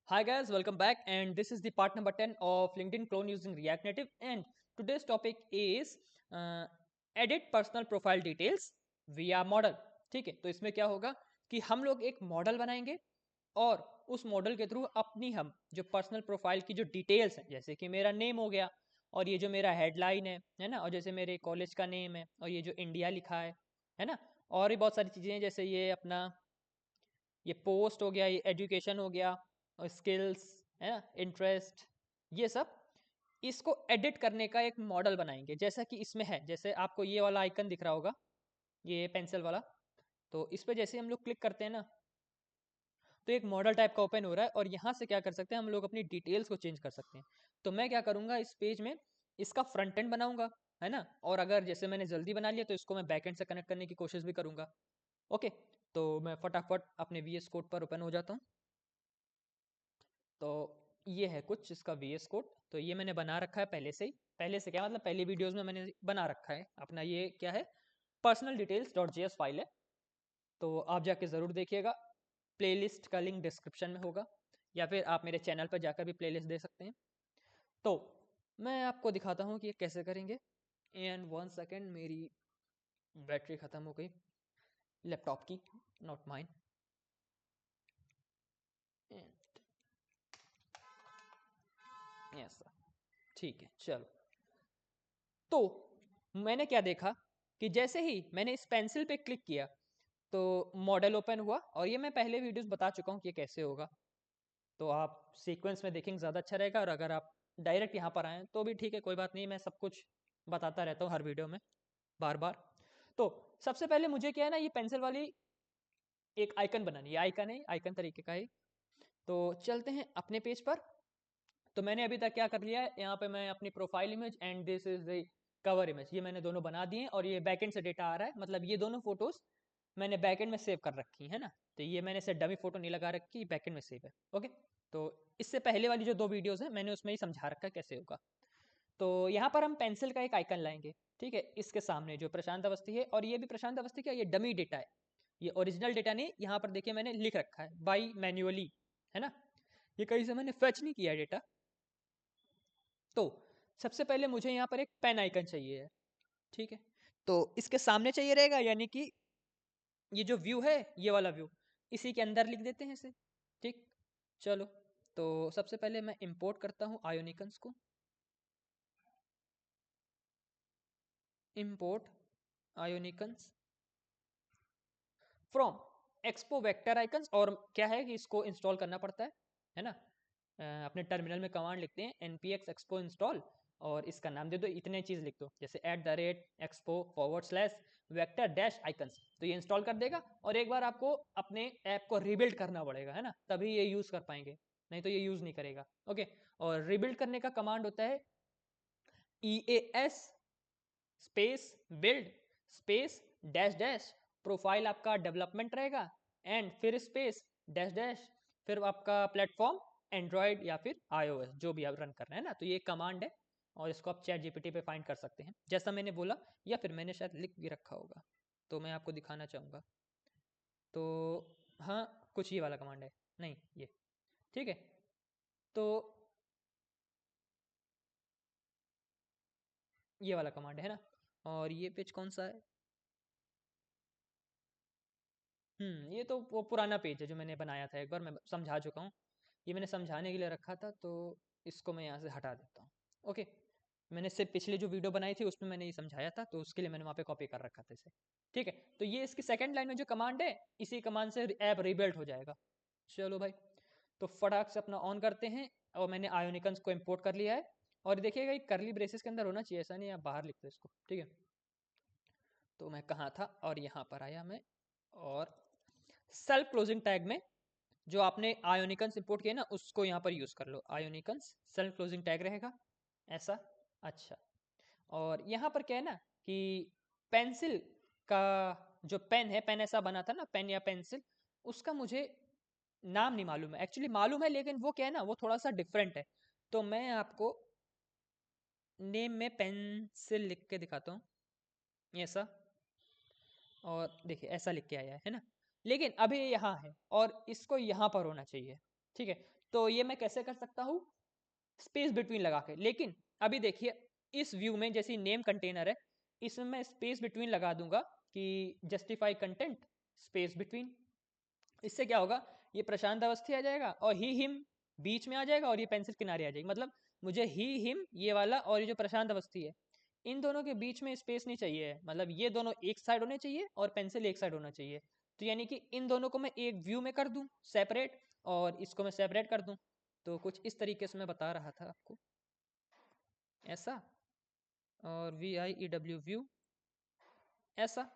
Hi guys, welcome back, and this is the part number 10 of LinkedIn clone using React Native. And today's topic is uh, edit personal profile details via model. ठीक है, तो इसमें क्या होगा कि हम लोग एक मॉडल बनाएंगे और उस मॉडल के थ्रू अपनी हम जो पर्सनल प्रोफाइल की जो डिटेल्स हैं, जैसे कि मेरा नेम हो गया और ये जो मेरा हेडलाइन है ना, और जैसे मेरे कॉलेज का नेम है और ये जो इंडिया लिखा है ना, और भी बहुत सारी चीज़ें हैं, जैसे ये अपना ये पोस्ट हो गया, ये एजुकेशन हो गया और स्किल्स है ना, इंटरेस्ट, ये सब इसको एडिट करने का एक मॉडल बनाएंगे जैसा कि इसमें है। जैसे आपको ये वाला आइकन दिख रहा होगा, ये पेंसिल वाला, तो इस पे जैसे हम लोग क्लिक करते हैं ना, तो एक मॉडल टाइप का ओपन हो रहा है और यहाँ से क्या कर सकते हैं, हम लोग अपनी डिटेल्स को चेंज कर सकते हैं। तो मैं क्या करूँगा, इस पेज में इसका फ्रंट एंड बनाऊंगा, है ना, और अगर जैसे मैंने जल्दी बना लिया तो इसको मैं बैक एंड से कनेक्ट करने की कोशिश भी करूँगा। ओके, तो मैं फटाफट अपने VS कोड पर ओपन हो जाता हूँ। तो ये है कुछ इसका VS कोड। तो ये मैंने बना रखा है पहले से ही। पहले से क्या मतलब, पहली वीडियोस में मैंने बना रखा है अपना। ये क्या है, personal details dot JS file है। तो आप जाके ज़रूर देखिएगा, प्लेलिस्ट का लिंक डिस्क्रिप्शन में होगा, या फिर आप मेरे चैनल पर जाकर भी प्लेलिस्ट दे सकते हैं। तो मैं आपको दिखाता हूँ कि ये कैसे करेंगे। एंड 1 सेकेंड, मेरी बैटरी ख़त्म हो गई लैपटॉप की, नॉट माइन। यस, ठीक है, चलो। तो मैंने क्या देखा कि जैसे ही मैंने इस पेंसिल पे क्लिक किया तो मॉडल ओपन हुआ, और ये मैं पहले वीडियोस बता चुका हूँ कि ये कैसे होगा। तो आप सीक्वेंस में देखेंगे ज़्यादा अच्छा रहेगा, और अगर आप डायरेक्ट यहाँ पर आएँ तो भी ठीक है, कोई बात नहीं, मैं सब कुछ बताता रहता हूँ हर वीडियो में बार बार। तो सबसे पहले मुझे क्या है ना, ये पेंसिल वाली एक आइकन बनानी है। आइकन है, आइकन तरीके का है। तो चलते हैं अपने पेज पर। तो मैंने अभी तक क्या कर लिया है, यहाँ पे मैं अपनी profile image and this is the cover image, ये मैंने दोनों बना दिए हैं, और ये बैकएंड से डेटा आ रहा है, मतलब ये दोनों फोटोज मैंने बैकएंड में सेव कर रखी है ना। तो ये मैंने से डमी फोटो नहीं लगा रखी, बैकएंड में सेव है। ओके, तो इससे पहले वाली जो 2 वीडियोस हैं मैंने उसमें ही समझा रखा है कैसे होगा। तो यहाँ पर हम पेंसिल का एक आइकन लाएंगे, ठीक है, इसके सामने जो प्रशांत अवस्थी है, और ये भी प्रशांत अवस्थी का ये डमी डेटा है, ये ओरिजिनल डेटा नहीं। यहाँ पर देखिए मैंने लिख रखा है बाई मैन्युअली, है ना, ये कहीं से मैंने फेच नहीं किया डेटा। तो सबसे पहले मुझे यहाँ पर एक पेन आइकन चाहिए है, ठीक है। तो इसके सामने चाहिए रहेगा, यानी कि ये जो व्यू है, ये वाला व्यू, इसी के अंदर लिख देते हैं इसे। ठीक, चलो। तो सबसे पहले मैं इंपोर्ट करता हूँ आयोनिकन्स को। Import Ionicons from Expo vector icons, और क्या है कि इसको इंस्टॉल करना पड़ता है ना। अपने टर्मिनल में कमांड लिखते हैं npx expo इंस्टॉल, और इसका नाम दे दो, इतने चीज़ लिख दो, जैसे @expo /vector dash icons। तो ये इंस्टॉल कर देगा, और एक बार आपको अपने ऐप को रीबिल्ड करना पड़ेगा, है ना, तभी ये यूज़ कर पाएंगे, नहीं तो ये यूज़ नहीं करेगा। ओके, और रीबिल्ड करने का कमांड होता है EAS space build space dash dash, profile आपका डेवलपमेंट रहेगा, एंड फिर स्पेस डैश डैश, फिर आपका प्लेटफॉर्म एंड्रॉयड या फिर iOS जो भी आप रन कर रहे हैं ना। तो ये कमांड है, और इसको आप चैट जीपीटी पे फाइंड कर सकते हैं जैसा मैंने बोला, या फिर मैंने शायद लिख भी रखा होगा, तो मैं आपको दिखाना चाहूँगा। तो हाँ, कुछ ये वाला कमांड है, नहीं ये, ठीक है। तो ये वाला कमांड है ना, और ये पेज कौन सा है, ये तो वो पुराना पेज है जो मैंने बनाया था, एक बार मैं समझा चुका हूँ। ये मैंने समझाने के लिए रखा था, तो इसको मैं यहाँ से हटा देता हूँ। ओके, मैंने सिर्फ पिछली जो वीडियो बनाई थी उसमें मैंने ये समझाया था, तो उसके लिए मैंने वहाँ पे कॉपी कर रखा था इसे। ठीक है, तो ये इसकी सेकंड लाइन में जो कमांड है, इसी कमांड से ऐप रीबिल्ड हो जाएगा। चलो भाई, तो फटाक से अपना ऑन करते हैं, और मैंने आयोनिकन्स को इम्पोर्ट कर लिया है। और देखिएगा ये करली ब्रेसेस के अंदर होना चाहिए, ऐसा नहीं आप बाहर लिखते इसको, ठीक है। तो मैं कहाँ था, और यहाँ पर आया मैं, और सेल्फ क्लोजिंग टैग में जो आपने आयोनिकन्स इंपोर्ट किया ना, उसको यहाँ पर यूज़ कर लो। आयोनिकन्स सेल्फ क्लोजिंग टैग रहेगा ऐसा। अच्छा, और यहाँ पर क्या है ना कि पेंसिल का जो पेन है, पेन ऐसा बना था ना, पेन या पेंसिल, उसका मुझे नाम नहीं मालूम है, एक्चुअली मालूम है लेकिन वो क्या है ना, वो थोड़ा सा डिफरेंट है। तो मैं आपको नेम में पेंसिल लिख के दिखाता हूँ, ऐसा, और देखिए ऐसा लिख के आया है ना, लेकिन अभी ये यहाँ है और इसको यहाँ पर होना चाहिए, ठीक है। तो ये मैं कैसे कर सकता हूँ, स्पेस बिटवीन लगा के। लेकिन अभी देखिए इस व्यू में जैसे नेम कंटेनर है, इसमें मैं स्पेस बिटवीन लगा दूंगा कि जस्टिफाई कंटेंट स्पेस बिटवीन। इससे क्या होगा, ये प्रशांत अवस्थी आ जाएगा और ही हिम बीच में आ जाएगा और ये पेंसिल किनारे आ जाएगी। मतलब मुझे ही हिम ये वाला और ये जो प्रशांत अवस्थी है, इन दोनों के बीच में स्पेस नहीं चाहिए। मतलब ये दोनों एक साइड होने चाहिए और पेंसिल एक साइड होना चाहिए। तो यानी कि इन दोनों को मैं एक व्यू में कर दूं सेपरेट, और इसको मैं सेपरेट कर दूं। तो कुछ इस तरीके से मैं बता रहा था आपको, ऐसा, और VIEW व्यू ऐसा,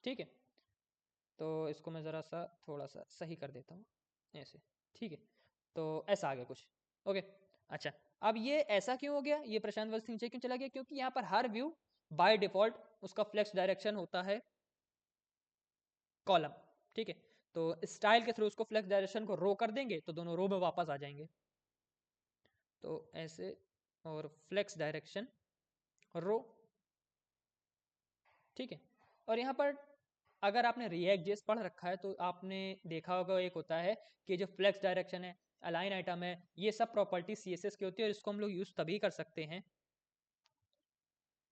ठीक है। तो इसको मैं ज़रा सा थोड़ा सा सही कर देता हूँ ऐसे, ठीक है। तो ऐसा आ गया कुछ, ओके। अच्छा, अब ये ऐसा क्यों हो गया, ये प्रशांत वत्स नीचे क्यों चला गया, क्योंकि यहाँ पर हर व्यू बाय डिफॉल्ट उसका फ्लेक्स डायरेक्शन होता है कॉलम, ठीक है। तो स्टाइल के थ्रू उसको फ्लेक्स डायरेक्शन को रो कर देंगे तो दोनों रो में वापस आ जाएंगे। तो ऐसे, और फ्लेक्स डायरेक्शन रो, ठीक है। और यहाँ पर अगर आपने रिएक्ट जेएस पढ़ रखा है तो आपने देखा होगा, एक होता है कि जो फ्लेक्स डायरेक्शन है, अलाइन आइटम है, ये सब प्रॉपर्टी CSS की होती है। और इसको हम लोग यूज तभी कर सकते हैं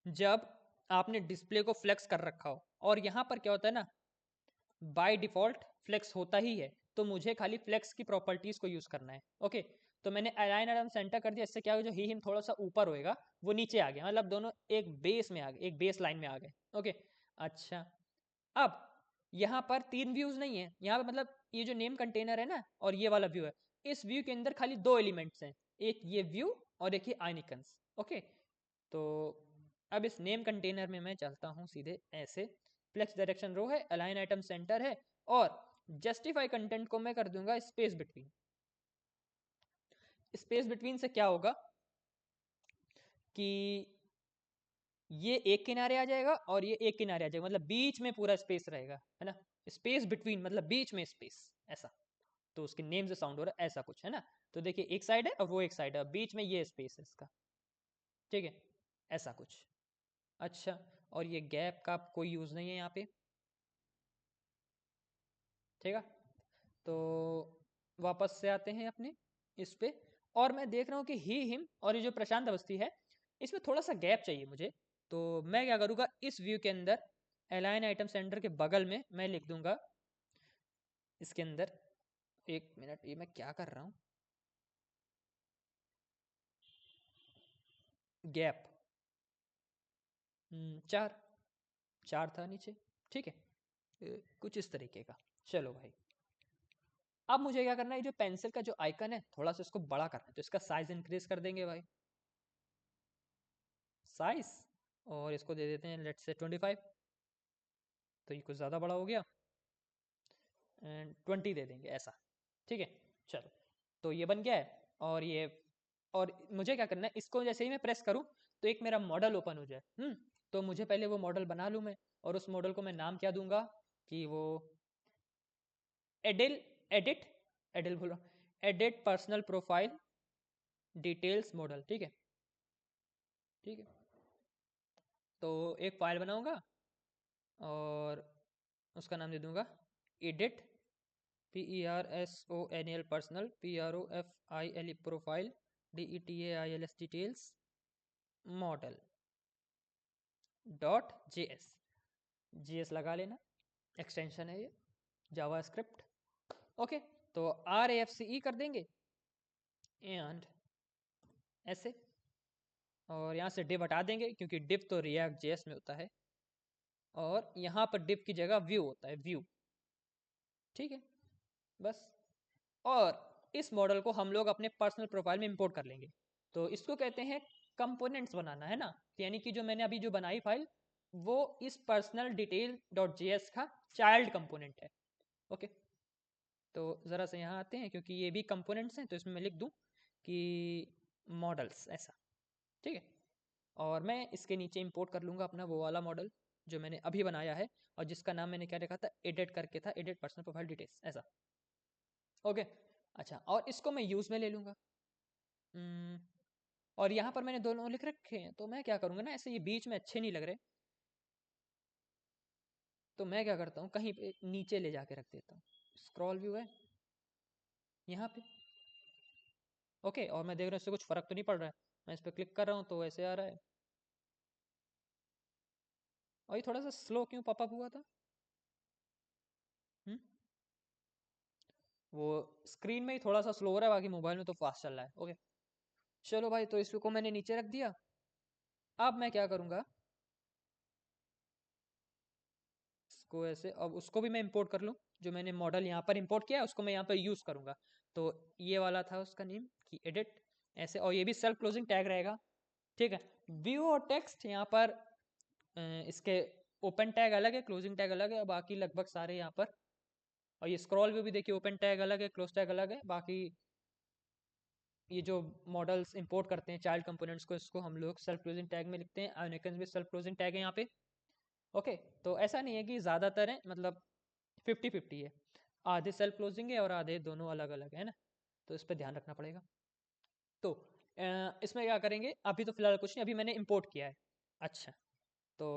जब आपने डिस्प्ले को फ्लेक्स कर रखा हो। और यहाँ पर क्या होता है ना, बाय डिफॉल्ट फ्लेक्स होता ही है, तो मुझे खाली फ्लेक्स की प्रॉपर्टीज को यूज करना है, ओके। तो मैंने अलाइन आइटम सेंटर कर दिया, इससे क्या होगा, जो ही हिम थोड़ा सा ऊपर होएगा वो नीचे आ गया, मतलब दोनों एक बेस में आ गए, एक बेस लाइन में आ गए, ओके। अच्छा, अब यहाँ पर तीन व्यूज नहीं है, यहाँ पे मतलब ये जो नेम कंटेनर है ना और ये वाला व्यू है, इस व्यू के अंदर खाली दो एलिमेंट्स हैं, एक ये व्यू और एक ये आइनिकन्स, ओके। तो अब इस नेम कंटेनर में मैं चलता हूँ सीधे ऐसे, फ्लेक्स डायरेक्शन रो है, अलाइन आइटम सेंटर है, और जस्टिफाई कंटेंट को मैं कर दूंगा स्पेस बिटवीन। स्पेस बिटवीन से क्या होगा कि ये एक किनारे आ जाएगा और ये एक किनारे आ जाएगा, मतलब बीच में पूरा स्पेस रहेगा, है ना। स्पेस बिटवीन मतलब बीच में स्पेस, ऐसा। तो उसके नेम से साउंड हो रहा है ऐसा कुछ, है ना। तो देखिए एक साइड है और वो एक साइड है, बीच में ये स्पेस है इसका, ठीक है, ऐसा कुछ। अच्छा, और ये गैप का कोई यूज नहीं है यहाँ पे, ठीक है। तो वापस से आते हैं अपने इस पे, और मैं देख रहा हूँ कि ही हिम और ये जो प्रशांत अवस्थी है, इसमें थोड़ा सा गैप चाहिए मुझे। तो मैं क्या करूँगा, इस व्यू के अंदर अलाइन आइटम सेंटर के बगल में मैं लिख दूंगा इसके अंदर, एक मिनट, ये मैं क्या कर रहा हूँ, गैप 4, 4 था नीचे, ठीक है। कुछ इस तरीके का। चलो भाई, अब मुझे क्या करना है, जो पेंसिल का जो आइकन है थोड़ा सा इसको बड़ा करना है, तो इसका साइज इंक्रीज कर देंगे भाई, साइज, और इसको दे देते हैं लेट्स से 25। तो ये कुछ ज़्यादा बड़ा हो गया, एंड 20 दे देंगे ऐसा, ठीक है। चलो, तो ये बन गया है। और ये, और मुझे क्या करना है, इसको जैसे ही मैं प्रेस करूँ तो एक मेरा मॉडल ओपन हो जाए। तो मुझे पहले वो मॉडल बना लूँ मैं, और उस मॉडल को मैं नाम क्या दूंगा कि वो एडिल एडिट एडिल बोलो edit personal profile details model, ठीक है, ठीक है। तो एक फाइल बनाऊंगा और उसका नाम दे दूंगा edit PERSONAL personal PROFILE profile DETAILS details model .js, JS लगा लेना, एक्सटेंशन है ये, जावा स्क्रिप्ट, ओके। तो RAFCE कर देंगे एंड ऐसे, और यहाँ से डिव हटा देंगे क्योंकि डिव तो रिएक्ट जेएस में होता है, और यहाँ पर डिव की जगह व्यू होता है, व्यू, ठीक है, बस। और इस मॉडल को हम लोग अपने पर्सनल प्रोफाइल में इंपोर्ट कर लेंगे। तो इसको कहते हैं कंपोनेंट्स बनाना, है ना। यानी कि जो मैंने अभी जो बनाई फाइल, वो इस पर्सनल डिटेल .js का चाइल्ड कंपोनेंट है, ओके। तो ज़रा से यहाँ आते हैं, क्योंकि ये भी कंपोनेंट्स हैं, तो इसमें मैं लिख दूँ कि मॉडल्स ऐसा, ठीक है। और मैं इसके नीचे इंपोर्ट कर लूँगा अपना वो वाला मॉडल जो मैंने अभी बनाया है, और जिसका नाम मैंने क्या रखा था, एडिट करके था, एडिट पर्सनल प्रोफाइल डिटेल्स ऐसा, ओके। अच्छा, और इसको मैं यूज़ में ले लूँगा। और यहाँ पर मैंने दोनों लिख रखे हैं, तो मैं क्या करूँगा ना, ऐसे ये बीच में अच्छे नहीं लग रहे, तो मैं क्या करता हूँ, कहीं पे नीचे ले जाके रख देता हूँ। स्क्रॉल व्यू है यहाँ पे, ओके, और मैं देख रहा हूँ इससे कुछ फर्क तो नहीं पड़ रहा है। मैं इस पर क्लिक कर रहा हूँ तो वैसे आ रहा है। और ये थोड़ा सा स्लो क्यों पॉपअप हुआ था? हम्म वो स्क्रीन में ही थोड़ा सा स्लो हो रहा है, बाकी मोबाइल में तो फास्ट चल रहा है। ओके, चलो भाई, तो इसको मैंने नीचे रख दिया। अब मैं क्या करूँगा, इसको ऐसे, अब उसको भी मैं इंपोर्ट कर लूँ। जो मैंने मॉडल यहाँ पर इंपोर्ट किया है उसको मैं यहाँ पर यूज़ करूँगा। तो ये वाला था उसका नेम कि एडिट ऐसे, और ये भी सेल्फ क्लोजिंग टैग रहेगा। ठीक है, व्यू और टेक्स्ट यहाँ पर इसके ओपन टैग अलग है, क्लोजिंग टैग अलग है, और बाकी लगभग सारे यहाँ पर। और ये स्क्रॉल व्यू भी देखिए, ओपन टैग अलग है, क्लोज टैग अलग है। बाकी ये जो मॉडल्स इंपोर्ट करते हैं चाइल्ड कंपोनेंट्स को, इसको हम लोग सेल्फ क्लोजिंग टैग में लिखते हैं। आयोनिकन्स भी सेल्फ क्लोजिंग टैग है यहाँ पे। ओके, तो ऐसा नहीं है कि ज़्यादातर है, मतलब 50-50 है। आधे सेल्फ क्लोजिंग है और आधे दोनों अलग अलग है ना। तो इस पर ध्यान रखना पड़ेगा। तो इसमें क्या करेंगे, अभी तो फिलहाल कुछ नहीं, अभी मैंने इंपोर्ट किया है। अच्छा, तो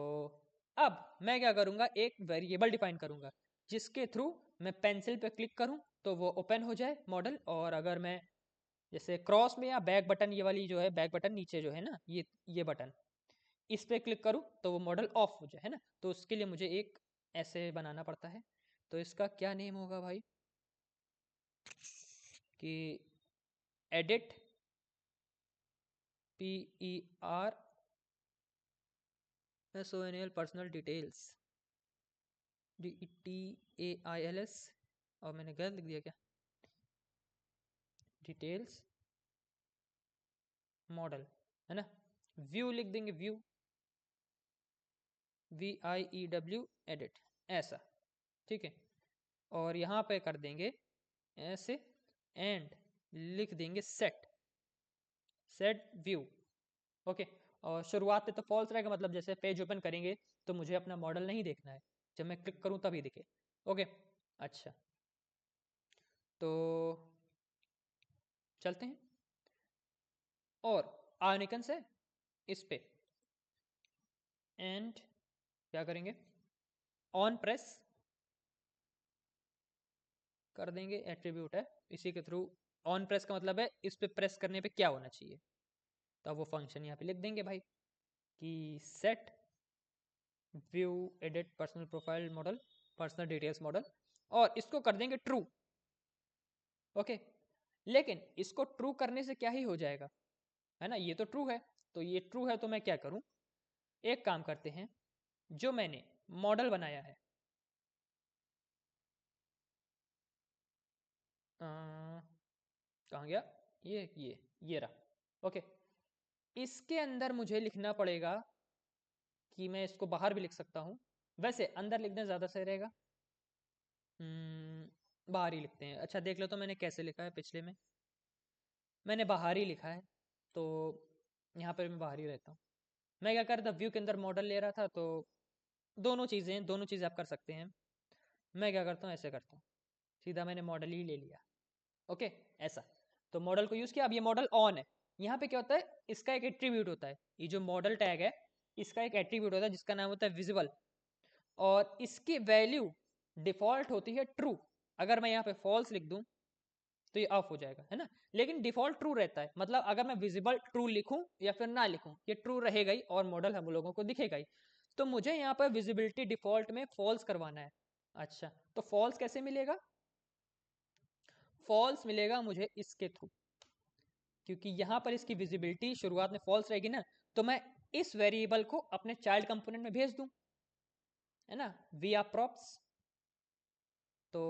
अब मैं क्या करूँगा, एक वेरिएबल डिफाइन करूँगा जिसके थ्रू मैं पेंसिल पे क्लिक करूँ तो वो ओपन हो जाए मॉडल। और अगर मैं जैसे क्रॉस में या बैक बटन, ये वाली जो है बैक बटन नीचे जो है ना, ये बटन, इस पे क्लिक करूँ तो वो मॉडल ऑफ हो जाए, है ना। तो उसके लिए मुझे एक ऐसे बनाना पड़ता है। तो इसका क्या नेम होगा भाई, कि edit PERSONAL personal details, DETAILS, और मैंने गलत लिख दिया क्या, डिटेल्स मॉडल, है ना। व्यू लिख देंगे, व्यू VIEW एडिट, ऐसा। ठीक है, और यहाँ पे कर देंगे ऐसे, एंड लिख देंगे सेट व्यू। ओके, और शुरुआत में तो फॉल्स रहेगा, मतलब जैसे पेज ओपन करेंगे तो मुझे अपना मॉडल नहीं देखना है, जब मैं क्लिक करूँ तभी दिखे। ओके, अच्छा, तो चलते हैं और आनिकन से इस पे, एंड क्या करेंगे, ऑन प्रेस कर देंगे, एट्रीब्यूट है इसी के थ्रू। ऑन प्रेस का मतलब है इस पे प्रेस करने पे क्या होना चाहिए। तो अब वो फंक्शन यहाँ पे लिख देंगे भाई कि set view edit personal profile model, personal details model, और इसको कर देंगे ट्रू। ओके, लेकिन इसको ट्रू करने से क्या ही हो जाएगा, है ना, ये तो ट्रू है। तो ये ट्रू है तो मैं क्या करूं, एक काम करते हैं, जो मैंने मॉडल बनाया है, कहाँ गया, ये रहा। ओके, इसके अंदर मुझे लिखना पड़ेगा, कि मैं इसको बाहर भी लिख सकता हूँ, वैसे अंदर लिखना ज़्यादा सही रहेगा। बाहर ही लिखते हैं। अच्छा, देख लो तो मैंने कैसे लिखा है, पिछले में मैंने बाहर ही लिखा है, तो यहाँ पर मैं बाहर ही रहता हूँ। मैं क्या कर रहा था, व्यू के अंदर मॉडल ले रहा था, तो दोनों चीज़ें आप कर सकते हैं। मैं क्या करता हूँ, ऐसे करता हूँ, सीधा मैंने मॉडल ही ले लिया। ओके, ऐसा। तो मॉडल को यूज़ किया, अब ये मॉडल ऑन है। यहाँ पे क्या होता है, इसका एक एट्रीब्यूट होता है, ये जो मॉडल टैग है इसका एक एट्रीब्यूट होता है जिसका नाम होता है विजिबल, और इसकी वैल्यू डिफॉल्ट होती है ट्रू। अगर मैं यहाँ पे फॉल्स लिख दूँ तो ये ऑफ हो जाएगा, है ना। लेकिन डिफॉल्ट ट्रू रहता है, मतलब अगर मैं विजिबल ट्रू लिखूं या फिर ना लिखूं, ये ट्रू रहेगा ही और मॉडल हम लोगों को दिखेगा ही। तो मुझे यहाँ पर विजिबिलिटी डिफॉल्ट में फॉल्स करवाना है। अच्छा, तो फॉल्स कैसे मिलेगा, फॉल्स मिलेगा मुझे इसके थ्रू, क्योंकि यहाँ पर इसकी विजिबिलिटी शुरुआत में फॉल्स रहेगी ना, तो मैं इस वेरिएबल को अपने चाइल्ड कंपोनेंट में भेज दूं, है ना, वी आर प्रॉप्स। तो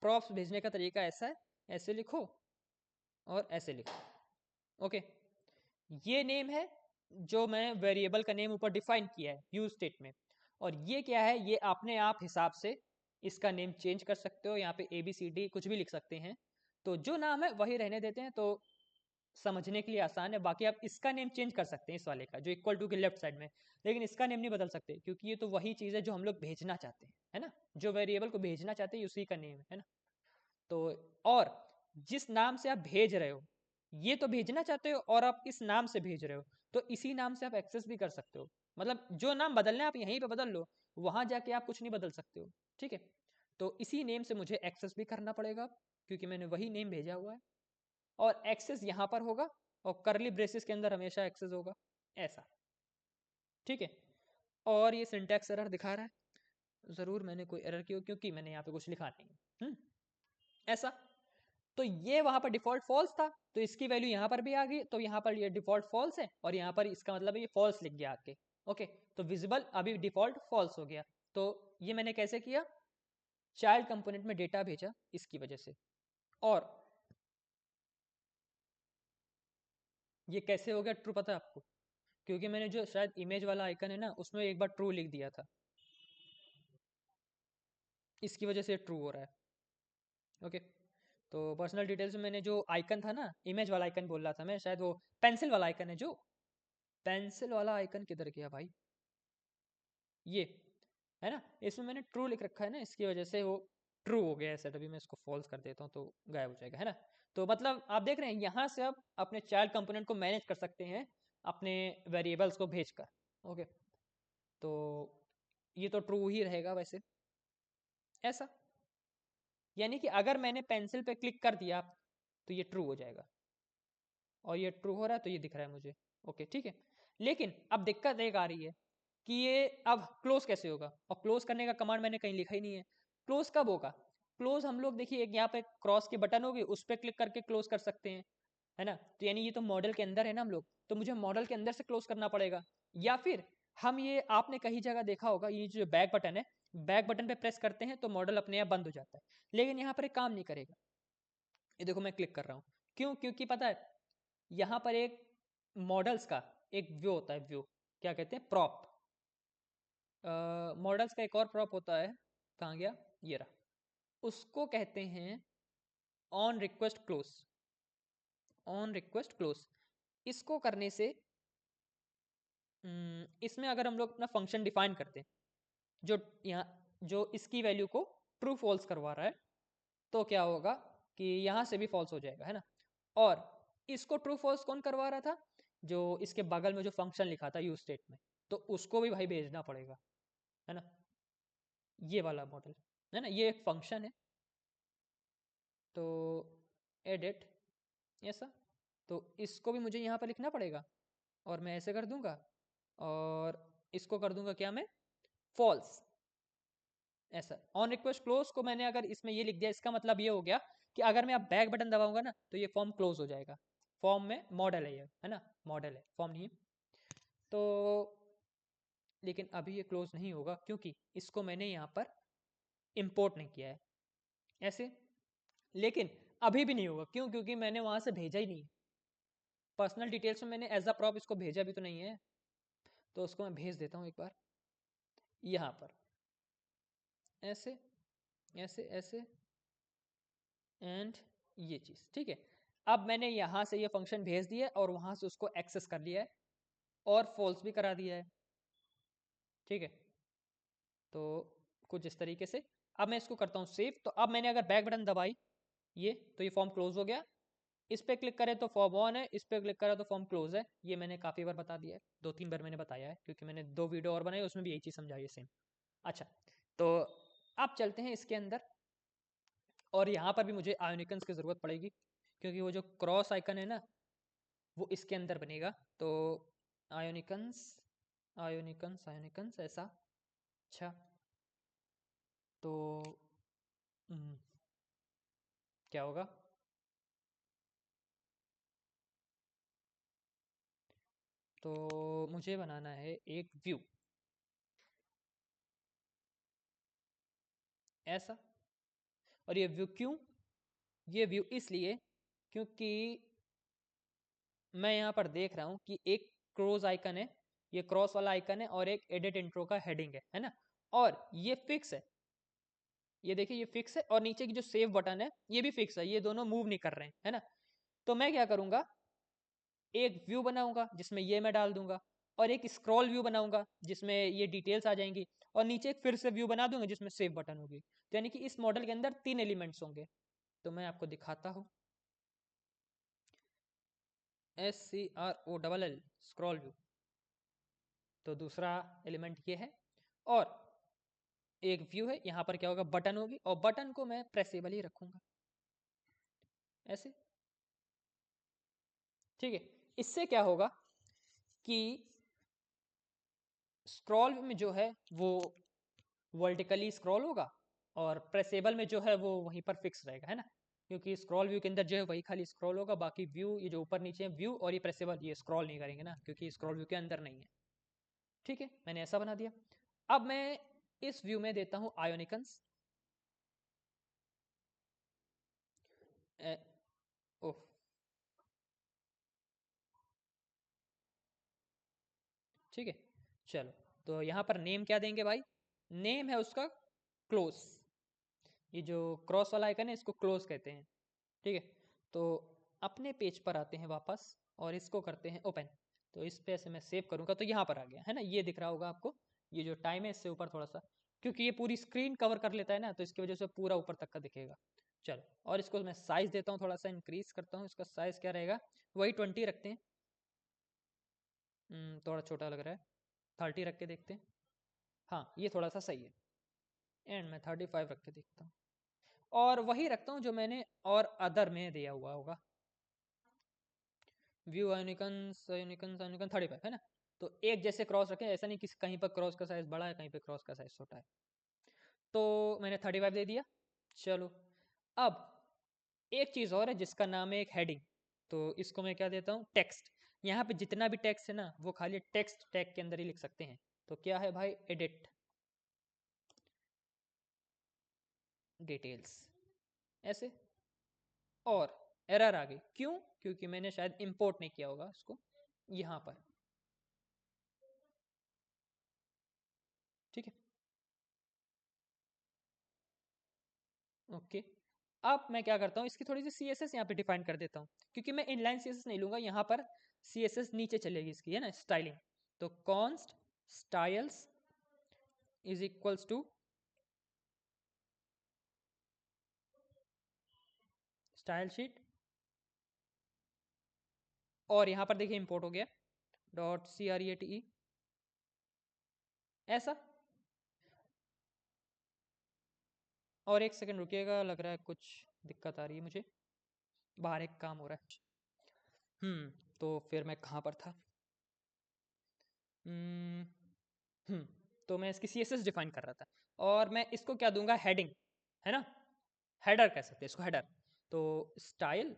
प्रॉप्स भेजने का तरीका ऐसा है, ऐसे लिखो और ऐसे लिखो। ओके, ये नेम है जो मैं वेरिएबल का नेम ऊपर डिफाइन किया है यूज स्टेट में। और ये क्या है, ये अपने आप हिसाब से इसका नेम चेंज कर सकते हो, यहाँ पे ABCD कुछ भी लिख सकते हैं। तो जो नाम है वही रहने देते हैं, तो समझने के लिए आसान है। बाकी आप इसका नेम चेंज कर सकते हैं, इस वाले का जो इक्वल टू के लेफ्ट साइड में, लेकिन इसका नेम नहीं बदल सकते, क्योंकि ये तो वही चीज़ है जो हम लोग भेजना चाहते हैं, है ना। जो वेरिएबल को भेजना चाहते हैं उसी का नेम है ना। तो और जिस नाम से आप भेज रहे हो, ये तो भेजना चाहते हो और आप इस नाम से भेज रहे हो, तो इसी नाम से आप एक्सेस भी कर सकते हो। मतलब जो नाम बदलना है आप यहीं पे बदल लो, वहां जाके आप कुछ नहीं बदल सकते हो। ठीक है, तो इसी नेम से मुझे एक्सेस भी करना पड़ेगा, क्योंकि मैंने वही नेम भेजा हुआ है। और एक्सेस यहाँ पर होगा और करली ब्रेसेस के अंदर हमेशा एक्सेस होगा, ऐसा। ठीक है, और ये सिंटैक्स एरर दिखा रहा है, ज़रूर मैंने कोई एरर की हो क्योंकि मैंने यहाँ पे कुछ लिखा नहीं है, ऐसा। तो ये वहाँ पर डिफ़ॉल्ट फॉल्स था, तो इसकी वैल्यू यहाँ पर भी आ गई, तो यहाँ पर ये डिफ़ॉल्ट फॉल्स है और यहाँ पर इसका मतलब ये फॉल्स लिख गया आके। ओके, तो विजिबल अभी डिफ़ॉल्ट फॉल्स हो गया। तो ये मैंने कैसे किया, चाइल्ड कंपोनेंट में डेटा भेजा इसकी वजह से। और ये कैसे हो गया ट्रू पता है आपको, क्योंकि मैंने जो शायद इमेज वाला आइकन है ना उसमें एक बार ट्रू लिख दिया था, इसकी वजह से ट्रू हो रहा है। ओके, तो पर्सनल डिटेल्स में मैंने जो आइकन था ना, इमेज वाला आइकन बोल रहा था मैं, शायद वो पेंसिल वाला आइकन है, जो पेंसिल वाला आइकन किधर गया भाई, ये है ना, इसमें मैंने ट्रू लिख रखा है ना, इसकी वजह से वो ट्रू हो गया है सेट। अभी मैं इसको फॉल्स कर देता हूँ तो गायब हो जाएगा, है ना। तो मतलब आप देख रहे हैं यहाँ से आप अपने चाइल्ड कंपोनेंट को मैनेज कर सकते हैं अपने वेरिएबल्स को भेजकर। ओके, तो ये तो ट्रू ही रहेगा वैसे, ऐसा। यानी कि अगर मैंने पेंसिल पे क्लिक कर दिया तो ये ट्रू हो जाएगा, और ये ट्रू हो रहा है तो ये दिख रहा है मुझे। ओके ठीक है, लेकिन अब दिक्कत एक आ रही है कि ये अब क्लोज कैसे होगा, और क्लोज करने का कमांड मैंने कहीं लिखा ही नहीं है। क्लोज कब होगा, क्लोज हम लोग देखिए एक यहाँ पे क्रॉस की बटन होगी, उस पर क्लिक करके क्लोज कर सकते हैं, है ना। तो यानी ये तो मॉडल के अंदर है ना हम लोग, तो मुझे मॉडल के अंदर से क्लोज करना पड़ेगा। या फिर हम ये आपने कहीं जगह देखा होगा, ये जो बैक बटन है, बैक बटन पे प्रेस करते हैं तो मॉडल अपने आप बंद हो जाता है, लेकिन यहाँ पर एक काम नहीं करेगा। ये देखो मैं क्लिक कर रहा हूँ, क्यों, क्योंकि पता है यहाँ पर एक मॉडल्स का एक व्यू होता है, व्यू क्या कहते हैं, प्रॉप। मॉडल्स का एक और प्रॉप होता है, कहाँ गया, ये रहा, उसको कहते हैं on request close. On request close, इसको करने से इसमें अगर हम लोग अपना फंक्शन डिफाइन करते हैं जो यहाँ, जो इसकी वैल्यू को ट्रू फॉल्स करवा रहा है, तो क्या होगा कि यहाँ से भी फॉल्स हो जाएगा, है ना। और इसको ट्रू फॉल्स कौन करवा रहा था, जो इसके बगल में जो फंक्शन लिखा था यूज स्टेट में, तो उसको भी भाई भेजना पड़ेगा, है ना। ये वाला मॉडल है ना, ये एक फंक्शन है, तो एडिट ऐसा, तो इसको भी मुझे यहाँ पर लिखना पड़ेगा, और मैं ऐसे कर दूंगा, और इसको कर दूंगा क्या मैं, फॉल्स, ऐसा। ऑन रिक्वेस्ट क्लोज को मैंने अगर इसमें ये लिख दिया, इसका मतलब ये हो गया कि अगर मैं अब बैक बटन दबाऊंगा ना तो ये फॉर्म क्लोज हो जाएगा। फॉर्म में मॉडल है ये, है ना, मॉडल है, फॉर्म नहीं है। तो लेकिन अभी ये क्लोज नहीं होगा क्योंकि इसको मैंने यहाँ पर इंपोर्ट नहीं किया है, ऐसे। लेकिन अभी भी नहीं होगा, क्यों, क्योंकि मैंने वहां से भेजा ही नहीं है। पर्सनल डिटेल्स में मैंने एज अ प्रॉप इसको भेजा भी तो नहीं है, तो उसको मैं भेज देता हूँ एक बार यहाँ पर, ऐसे ऐसे ऐसे, एंड ये चीज़ ठीक है। अब मैंने यहाँ से ये फंक्शन भेज दिया है और वहाँ से उसको एक्सेस कर लिया है और फॉल्स भी करा दिया है, ठीक है। तो कुछ इस तरीके से अब मैं इसको करता हूँ सेव। तो अब मैंने अगर बैक बटन दबाई ये, तो ये फॉर्म क्लोज हो गया। इस पर क्लिक करें तो फॉर्म ऑन है, इस पर क्लिक करें तो फॉर्म क्लोज है। ये मैंने काफ़ी बार बता दिया है, 2-3 बार मैंने बताया है, क्योंकि मैंने 2 वीडियो और बनाई उसमें भी यही चीज़ समझाई है सेम। अच्छा, तो अब चलते हैं इसके अंदर, और यहाँ पर भी मुझे आयोनिकन्स की ज़रूरत पड़ेगी, क्योंकि वो जो क्रॉस आइकन है ना वो इसके अंदर बनेगा। तो आयोनिकन्स आयोनिकन्स आयोनिकन्स ऐसा, अच्छा। तो हम्म, क्या होगा, तो मुझे बनाना है एक व्यू, ऐसा। और ये व्यू क्यों, ये व्यू इसलिए क्योंकि मैं यहाँ पर देख रहा हूँ कि एक क्रॉस आइकन है, ये क्रॉस वाला आइकन है, और एक एडिट इंट्रो का हेडिंग है ना। और ये फिक्स है, ये देखिए ये फिक्स है, और नीचे की जो सेव बटन है ये भी फिक्स है, ये दोनों मूव नहीं कर रहे हैं, है ना। तो मैं क्या करूँगा, एक व्यू बनाऊंगा जिसमें ये मैं डाल दूंगा, और एक स्क्रॉल व्यू बनाऊंगा जिसमें ये डिटेल्स आ जाएंगी, और नीचे एक फिर से व्यू बना दूंगा जिसमें सेव बटन होगी। तो यानी कि इस मॉडल के अंदर 3 एलिमेंट्स होंगे। तो मैं आपको दिखाता हूँ, SCROLL, स्क्रॉल व्यू। तो दूसरा एलिमेंट ये है, और एक व्यू है, यहाँ पर क्या होगा, बटन होगी, और बटन को मैं प्रेसेबल ही रखूंगा, ऐसे। ठीक है, इससे क्या होगा कि स्क्रॉल में जो है वो वर्टिकली स्क्रॉल होगा और प्रेसेबल में जो है वो वहीं पर फिक्स रहेगा, है ना, क्योंकि स्क्रॉल व्यू के अंदर जो है वही खाली स्क्रॉल होगा, बाकी व्यू ये जो ऊपर नीचे है व्यू और ये प्रेसेबल ये स्क्रॉल नहीं करेंगे ना, क्योंकि स्क्रॉल व्यू के अंदर नहीं है। ठीक है, मैंने ऐसा बना दिया। अब मैं इस व्यू में देता हूं आयोनिकन्स। ओह, ठीक है, चलो, तो यहाँ पर नेम क्या देंगे भाई? नेम है उसका क्लोज। ये जो क्रॉस वाला आइकन है इसको क्लोज कहते हैं। ठीक है, तो अपने पेज पर आते हैं वापस और इसको करते हैं ओपन। तो इस पे से मैं सेव करूँगा तो यहाँ पर आ गया है ना, ये दिख रहा होगा आपको। ये जो टाइम है इससे ऊपर थोड़ा सा, क्योंकि ये पूरी स्क्रीन कवर कर लेता है ना, तो इसकी वजह से पूरा ऊपर तक का दिखेगा। चलो, और इसको मैं साइज देता हूँ, थोड़ा सा इंक्रीज करता हूँ। इसका साइज क्या रहेगा? वही 20 रखते हैं। थोड़ा छोटा लग रहा है, 30 रख के देखते हैं। हाँ, ये थोड़ा सा सही है। एंड मैं 35 रख के देखता हूँ, और वही रखता हूँ जो मैंने और अदर में दिया हुआ होगा। व्यू आयोनिकन्स आयोनिकन्स आयोनिकन 35 है ना, तो एक जैसे क्रॉस रखें, ऐसा नहीं कि कहीं पर क्रॉस का साइज बड़ा है कहीं पे क्रॉस का साइज छोटा है। तो मैंने 35 दे दिया। चलो, अब एक चीज़ और है जिसका नाम है एक हेडिंग। तो इसको मैं क्या देता हूँ? टेक्स्ट। यहाँ पे जितना भी टेक्स्ट है ना वो खाली टेक्स्ट टैग के अंदर ही लिख सकते हैं। तो क्या है भाई? एडिट डिटेल्स, ऐसे। और एरर आ गई, क्यों? क्योंकि मैंने शायद इंपोर्ट नहीं किया होगा उसको यहाँ पर। ठीक है, ओके। अब मैं क्या करता हूँ, इसकी थोड़ी सी सी एस एस यहाँ पे डिफाइन कर देता हूँ, क्योंकि मैं इनलाइन सी एस एस नहीं लूंगा, यहाँ पर सी एस एस नीचे चलेगी इसकी, है ना, स्टाइलिंग। तो const styles is equals to style sheet, और यहाँ पर देखिए इंपोर्ट हो गया dot C R E A T E, ऐसा। और एक सेकंड रुकिएगा, लग रहा है कुछ दिक्कत आ रही है मुझे, बाहर एक काम हो रहा है। तो फिर मैं कहाँ पर था? हम्म हम्म, तो मैं इसकी सी एस एस डिफाइन कर रहा था, और मैं इसको क्या दूंगा? हेडिंग, है ना, हेडर कह सकते हैं इसको, हेडर। तो स्टाइल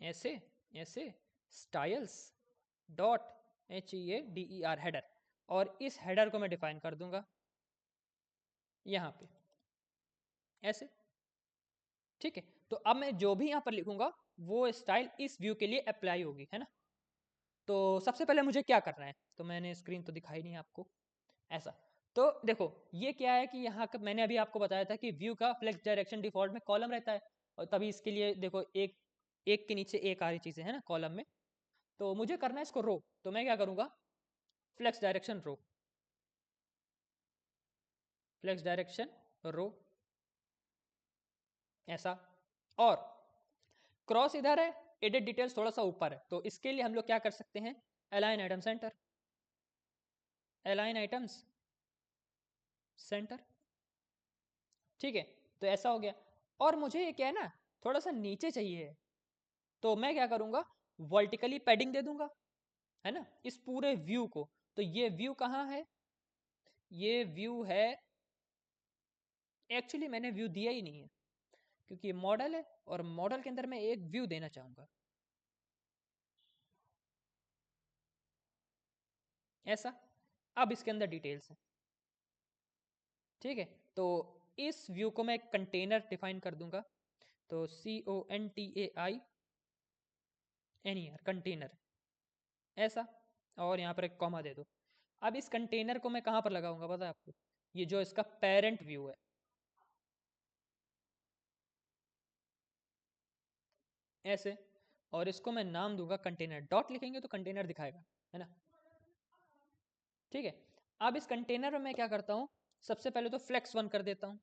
ऐसे ऐसे styles dot H E A D E R, header. और इस हेडर को मैं डिफाइन कर दूंगा यहाँ पे, ऐसे। ठीक है, तो अब मैं जो भी यहाँ पर लिखूंगा वो स्टाइल इस व्यू के लिए अप्लाई होगी, है ना। तो सबसे पहले मुझे क्या करना है? तो मैंने स्क्रीन तो दिखाई नहीं आपको, ऐसा। तो देखो, ये क्या है कि यहाँ का मैंने अभी आपको बताया था कि व्यू का फ्लेक्स डायरेक्शन डिफॉल्ट में कॉलम रहता है, और तभी इसके लिए देखो एक एक के नीचे एक आ रही चीजें है ना कॉलम में। तो मुझे करना है इसको रो, तो मैं क्या करूंगा? फ्लेक्स डायरेक्शन रो, फ्लेक्स डायरेक्शन रो, ऐसा। और क्रॉस इधर है, एडिट डिटेल्स थोड़ा सा ऊपर है, तो इसके लिए हम लोग क्या कर सकते हैं? Align item centre, align items centre. ठीक है, तो ऐसा हो गया। और मुझे ये क्या है ना, थोड़ा सा नीचे चाहिए, तो मैं क्या करूंगा? वर्टिकली पैडिंग दे दूंगा, है ना, इस पूरे व्यू को। तो ये व्यू कहाँ है? ये व्यू है, एक्चुअली मैंने व्यू दिया ही नहीं है, क्योंकि ये मॉडल है और मॉडल के अंदर मैं एक व्यू देना चाहूंगा, ऐसा। अब इसके अंदर डिटेल्स है। ठीक है, तो इस व्यू को मैं कंटेनर डिफाइन कर दूंगा। तो C O N T A I N E R, container, ऐसा। और यहाँ पर एक कॉमा दे दो। अब इस कंटेनर को मैं कहाँ पर लगाऊंगा पता है आपको? ये जो इसका पेरेंट व्यू है, ऐसे। और इसको मैं नाम दूंगा कंटेनर, डॉट लिखेंगे तो कंटेनर दिखाएगा, है ना। ठीक है, अब इस कंटेनर में मैं क्या करता हूँ? सबसे पहले तो फ्लेक्स वन कर देता हूँ,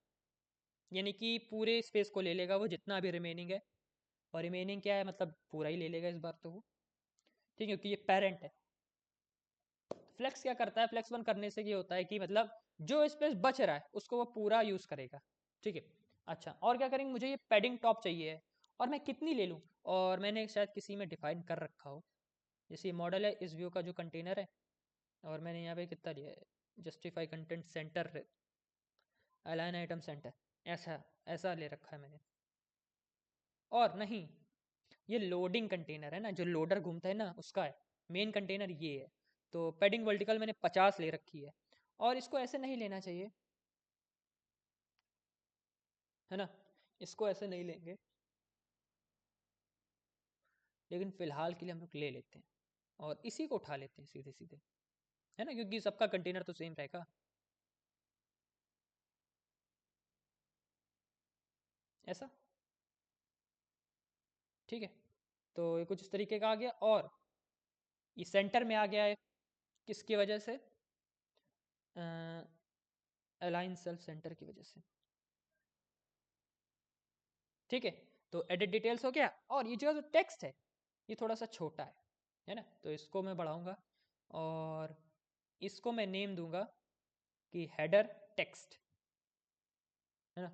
यानी कि पूरे स्पेस को ले लेगा वो जितना अभी रिमेनिंग है। और रिमेनिंग क्या है, मतलब पूरा ही ले लेगा इस बार तो वो। ठीक है, क्योंकि ये पेरेंट है। फ्लेक्स क्या करता है? फ्लेक्स वन करने से ये होता है कि मतलब जो स्पेस बच रहा है उसको वो पूरा यूज करेगा। ठीक है, अच्छा, और क्या करेंगे? मुझे ये पैडिंग टॉप चाहिए है, और मैं कितनी ले लूँ, और मैंने शायद किसी में डिफाइन कर रखा हो। जैसे ये मॉडल है इस व्यू का जो कंटेनर है, और मैंने यहाँ पे कितना लिया है, justify content centre align item centre, ऐसा ऐसा ले रखा है मैंने। और नहीं, ये लोडिंग कंटेनर है ना, जो लोडर घूमता है ना उसका है। मेन कंटेनर ये है। तो पैडिंग वर्टिकल मैंने 50 ले रखी है, और इसको ऐसे नहीं लेना चाहिए, है ना, इसको ऐसे नहीं लेंगे, लेकिन फिलहाल के लिए हम लोग ले लेते हैं और इसी को उठा लेते हैं सीधे सीधे, है ना, क्योंकि सबका कंटेनर तो सेम रहेगा। ऐसा ठीक है। तो ये कुछ इस तरीके का आ गया, और ये सेंटर में आ गया है किसकी वजह से, अलाइन सेल्फ सेंटर की वजह से। ठीक है, तो एडिट डिटेल्स हो गया, और ये जो टेक्स्ट है ये थोड़ा सा छोटा है ना, तो इसको मैं बढ़ाऊंगा, और इसको मैं नेम दूंगा कि हेडर टेक्स्ट, है ना,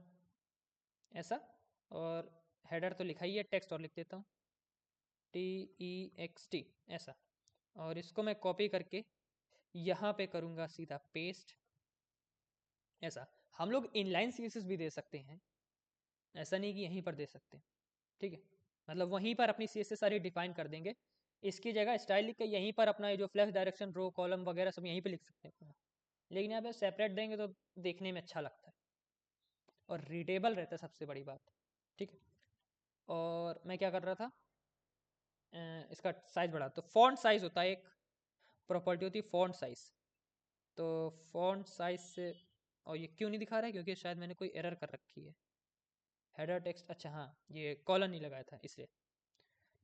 ऐसा। और हेडर तो लिखा ही है, टेक्स्ट और लिख देता हूँ, TEXT, ऐसा। और इसको मैं कॉपी करके यहाँ पे करूँगा सीधा पेस्ट, ऐसा। हम लोग इनलाइन सीएसएस भी दे सकते हैं, ऐसा नहीं कि यहीं पर दे सकते हैं, ठीक है, मतलब वहीं पर अपनी सीएसएस सारी डिफाइन कर देंगे। इसकी जगह स्टाइल लिख के यहीं पर अपना ये जो फ्लैश डायरेक्शन रो कॉलम वगैरह सब यहीं पे लिख सकते हैं अपना, लेकिन यहाँ पे सेपरेट देंगे तो देखने में अच्छा लगता है और रीडेबल रहता है, सबसे बड़ी बात। ठीक है, और मैं क्या कर रहा था, इसका साइज बढ़ा, तो फॉन्ट साइज होता है, एक प्रॉपर्टी होती है फॉन्ट साइज। तो फॉन्ट साइज से, और ये क्यों नहीं दिखा रहा है, क्योंकि शायद मैंने कोई एरर कर रखी है, हेडर टेक्स्ट, अच्छा हाँ, ये कॉलन नहीं लगाया था इसलिए,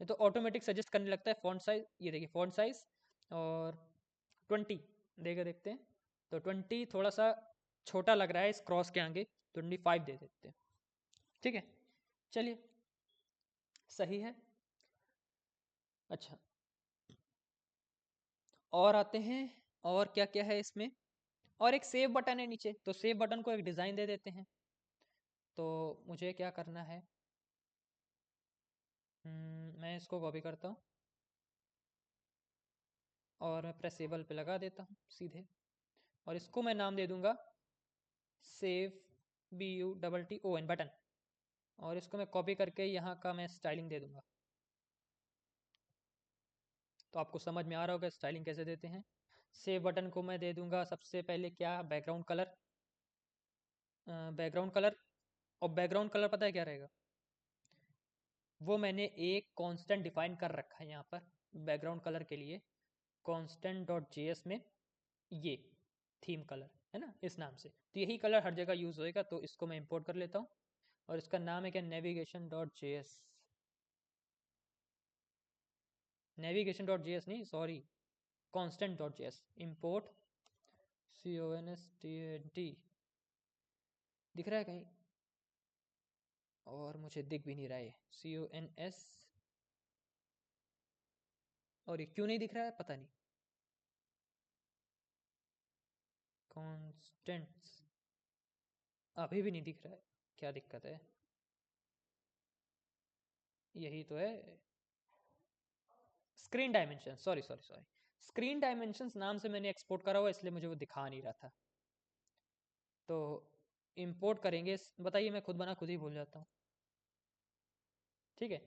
नहीं तो ऑटोमेटिक सजेस्ट करने लगता है फॉन्ट साइज। ये देखिए फॉन्ट साइज, और 20 देगा, देखते हैं, तो 20 थोड़ा सा छोटा लग रहा है इस क्रॉस के आगे, 25 दे देते हैं, ठीक है, चलिए, सही है। अच्छा, और आते हैं, और क्या क्या है इसमें, और एक सेव बटन है नीचे, तो सेव बटन को एक डिज़ाइन दे देते हैं। तो मुझे क्या करना है, मैं इसको कॉपी करता हूँ, और मैं प्रेसेबल पे लगा देता हूँ सीधे, और इसको मैं नाम दे दूंगा सेव, BUTTON बटन, और इसको मैं कॉपी करके यहाँ का मैं स्टाइलिंग दे दूंगा। तो आपको समझ में आ रहा होगा स्टाइलिंग कैसे देते हैं। सेव बटन को मैं दे दूंगा सबसे पहले क्या, बैकग्राउंड कलर, बैकग्राउंड कलर, और बैकग्राउंड कलर पता है क्या रहेगा, वो मैंने एक कांस्टेंट डिफाइन कर रखा है यहाँ पर बैकग्राउंड कलर के लिए, constant.js में, ये थीम कलर है ना, इस नाम से, तो यही कलर हर जगह यूज़ होएगा, तो इसको मैं इंपोर्ट कर लेता हूँ, और इसका नाम है क्या, नेविगेशन.js, नेविगेशन.js नहीं, सॉरी, constant.js, इंपोर्ट constant, दिख रहा है कहीं, और मुझे दिख भी नहीं रहा है, CONS, और ये क्यों नहीं दिख रहा है पता नहीं, कॉन्स्टेंट्स, अभी भी नहीं दिख रहा है, क्या दिक्कत है, यही तो है, screen dimension, sorry sorry sorry, screen dimensions नाम से मैंने एक्सपोर्ट करा हुआ, इसलिए मुझे वो दिखा नहीं रहा था। तो इंपोर्ट करेंगे, बताइए, मैं खुद बना खुद ही भूल जाता हूँ, ठीक है।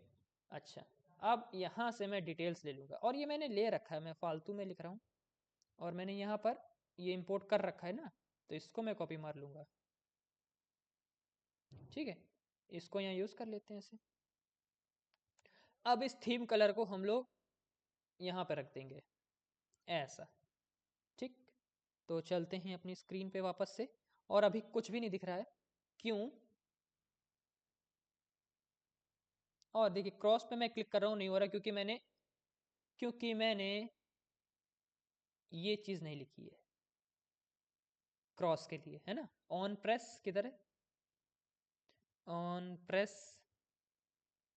अच्छा, अब यहाँ से मैं डिटेल्स ले लूँगा, और ये मैंने ले रखा है, मैं फालतू में लिख रहा हूँ, और मैंने यहाँ पर ये इंपोर्ट कर रखा है ना, तो इसको मैं कॉपी मार लूँगा, ठीक है, इसको यहाँ यूज़ कर लेते हैं ऐसे। अब इस थीम कलर को हम लोग यहाँ पे रख देंगे, ऐसा, ठीक। तो चलते हैं अपनी स्क्रीन पे वापस से, और अभी कुछ भी नहीं दिख रहा है, क्यों, और देखिए क्रॉस पे मैं क्लिक कर रहा हूँ, नहीं हो रहा, क्योंकि मैंने ये चीज़ नहीं लिखी है क्रॉस के लिए, है ना। ऑन प्रेस किधर है, ऑन प्रेस,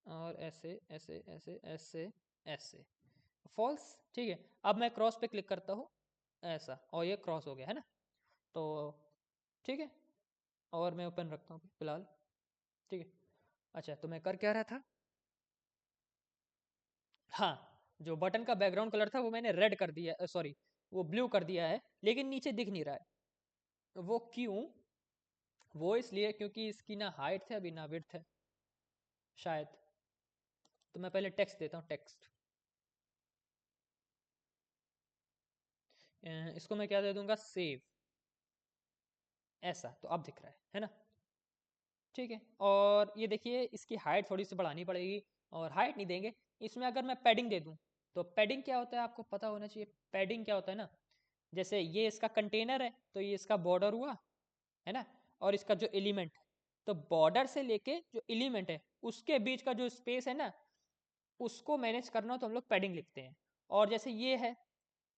और ऐसे ऐसे ऐसे ऐसे ऐसे, फॉल्स, ठीक है। अब मैं क्रॉस पे क्लिक करता हूँ, ऐसा, और ये क्रॉस हो गया, है ना, तो ठीक है, और मैं ओपन रखता हूँ फिलहाल, ठीक है। अच्छा, तो मैं कर क्या रहा था, हाँ, जो बटन का बैकग्राउंड कलर था वो मैंने रेड कर दिया, सॉरी वो ब्लू कर दिया है, लेकिन नीचे दिख नहीं रहा है। वो क्यों? वो इसलिए क्योंकि इसकी ना हाइट है अभी ना विड्थ है शायद। तो मैं पहले टेक्स्ट देता हूँ, टेक्स्ट। इसको मैं क्या दे दूंगा, सेव। ऐसा तो अब दिख रहा है ना? ठीक है। और ये देखिए इसकी हाइट थोड़ी सी बढ़ानी पड़ेगी, और हाइट नहीं देंगे, इसमें अगर मैं पैडिंग दे दूं तो पैडिंग क्या होता है आपको पता होना चाहिए। पैडिंग क्या होता है ना, जैसे ये इसका कंटेनर है तो ये इसका बॉर्डर हुआ, है ना? और इसका जो एलिमेंट है, तो बॉर्डर से लेके जो एलिमेंट है उसके बीच का जो स्पेस है ना, उसको मैनेज करना हो तो हम लोग पैडिंग लिखते हैं। और जैसे ये है,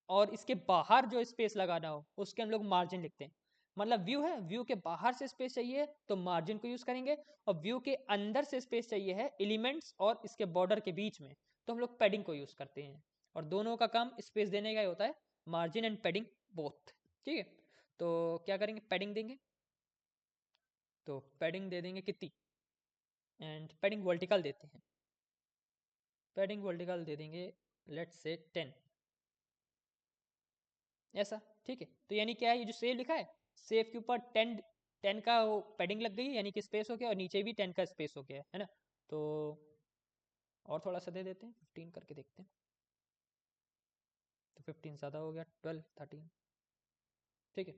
और इसके बाहर जो स्पेस लगाना हो उसके हम लोग मार्जिन लिखते हैं। मतलब व्यू है, व्यू के बाहर से स्पेस चाहिए तो मार्जिन को यूज करेंगे, और व्यू के अंदर से स्पेस चाहिए है एलिमेंट्स और इसके बॉर्डर के बीच में, तो हम लोग पैडिंग को यूज करते हैं। और दोनों का काम स्पेस देने का ही होता है, मार्जिन एंड पैडिंग बोथ। ठीक है, तो क्या करेंगे, पैडिंग देंगे। तो पैडिंग दे देंगे कितनी, एंड पैडिंग वर्टिकल देते हैं। पैडिंग वर्टिकल दे देंगे, लेट्स से 10। ऐसा, ठीक है। तो यानी क्या है, ये जो सेव लिखा है, सेव के ऊपर 10 10 का वो पैडिंग लग गई, यानी कि स्पेस हो गया, और नीचे भी 10 का स्पेस हो गया है ना? तो और थोड़ा सा दे देते हैं, 15 करके देखते हैं। तो 15 ज़्यादा हो गया, 12 13। ठीक है।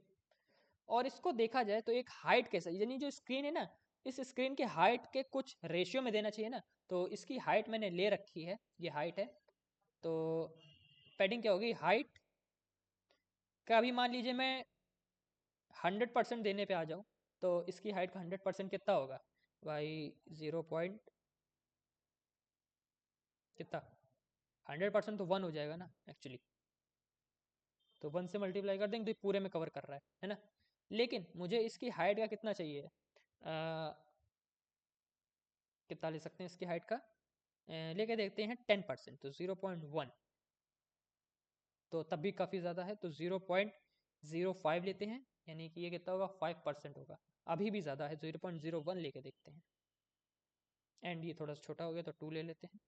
और इसको देखा जाए तो एक हाइट कैसा, यानी जो स्क्रीन है ना, इस स्क्रीन के हाइट के कुछ रेशियो में देना चाहिए ना। तो इसकी हाइट मैंने ले रखी है, ये हाइट है। तो पैडिंग क्या होगी, हाइट का भी मान लीजिए मैं 100% देने पे आ जाऊँ, तो इसकी हाइट का 100% कितना होगा भाई, 0 पॉइंट कितना, 100% तो 1 हो जाएगा ना एक्चुअली। तो 1 से मल्टीप्लाई कर देंगे तो ये पूरे में कवर कर रहा है ना? लेकिन मुझे इसकी हाइट का कितना चाहिए, कितना ले सकते हैं इसकी हाइट का, लेके देखते हैं 10%, तो 0.1। तो तब भी काफ़ी ज़्यादा है, तो 0.05 लेते हैं, यानी कि ये कितना होगा, 5% होगा। अभी भी ज़्यादा है, 0.01 लेके देखते हैं। एंड ये थोड़ा सा छोटा हो गया तो 2 ले लेते हैं।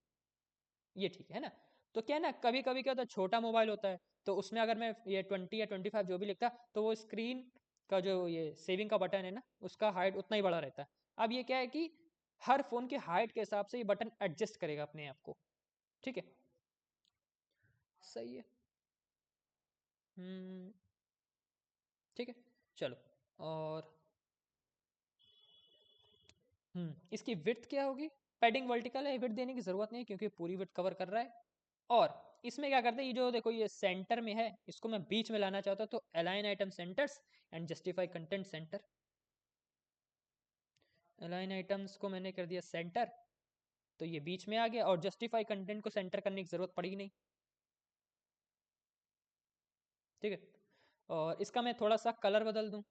ये ठीक है ना? तो क्या है ना, कभी कभी क्या होता है, छोटा मोबाइल होता है, तो उसमें अगर मैं ये 20 या 25 जो भी लिखता, तो वो स्क्रीन का जो ये सेविंग का बटन है ना, उसका हाइट उतना ही बड़ा रहता है। अब ये क्या है कि हर फोन के हाइट के हिसाब से ये बटन एडजस्ट करेगा अपने आप को। ठीक है, सही है। हम्म, ठीक है, चलो। और इसकी विड्थ क्या होगी, पैडिंग वर्टिकल है, विड्थ देने की जरूरत नहीं क्योंकि पूरी विड्थ कवर कर रहा है। और इसमें क्या करते हैं, ये जो देखो ये सेंटर में है, इसको मैं बीच में लाना चाहता हूँ, तो align item centres and justify content centre. Align items को मैंने कर दिया सेंटर, तो ये बीच में आ गया, और जस्टिफाई कंटेंट को सेंटर करने की जरूरत पड़ी नहीं। ठीक है। और इसका मैं थोड़ा सा कलर बदल दूं,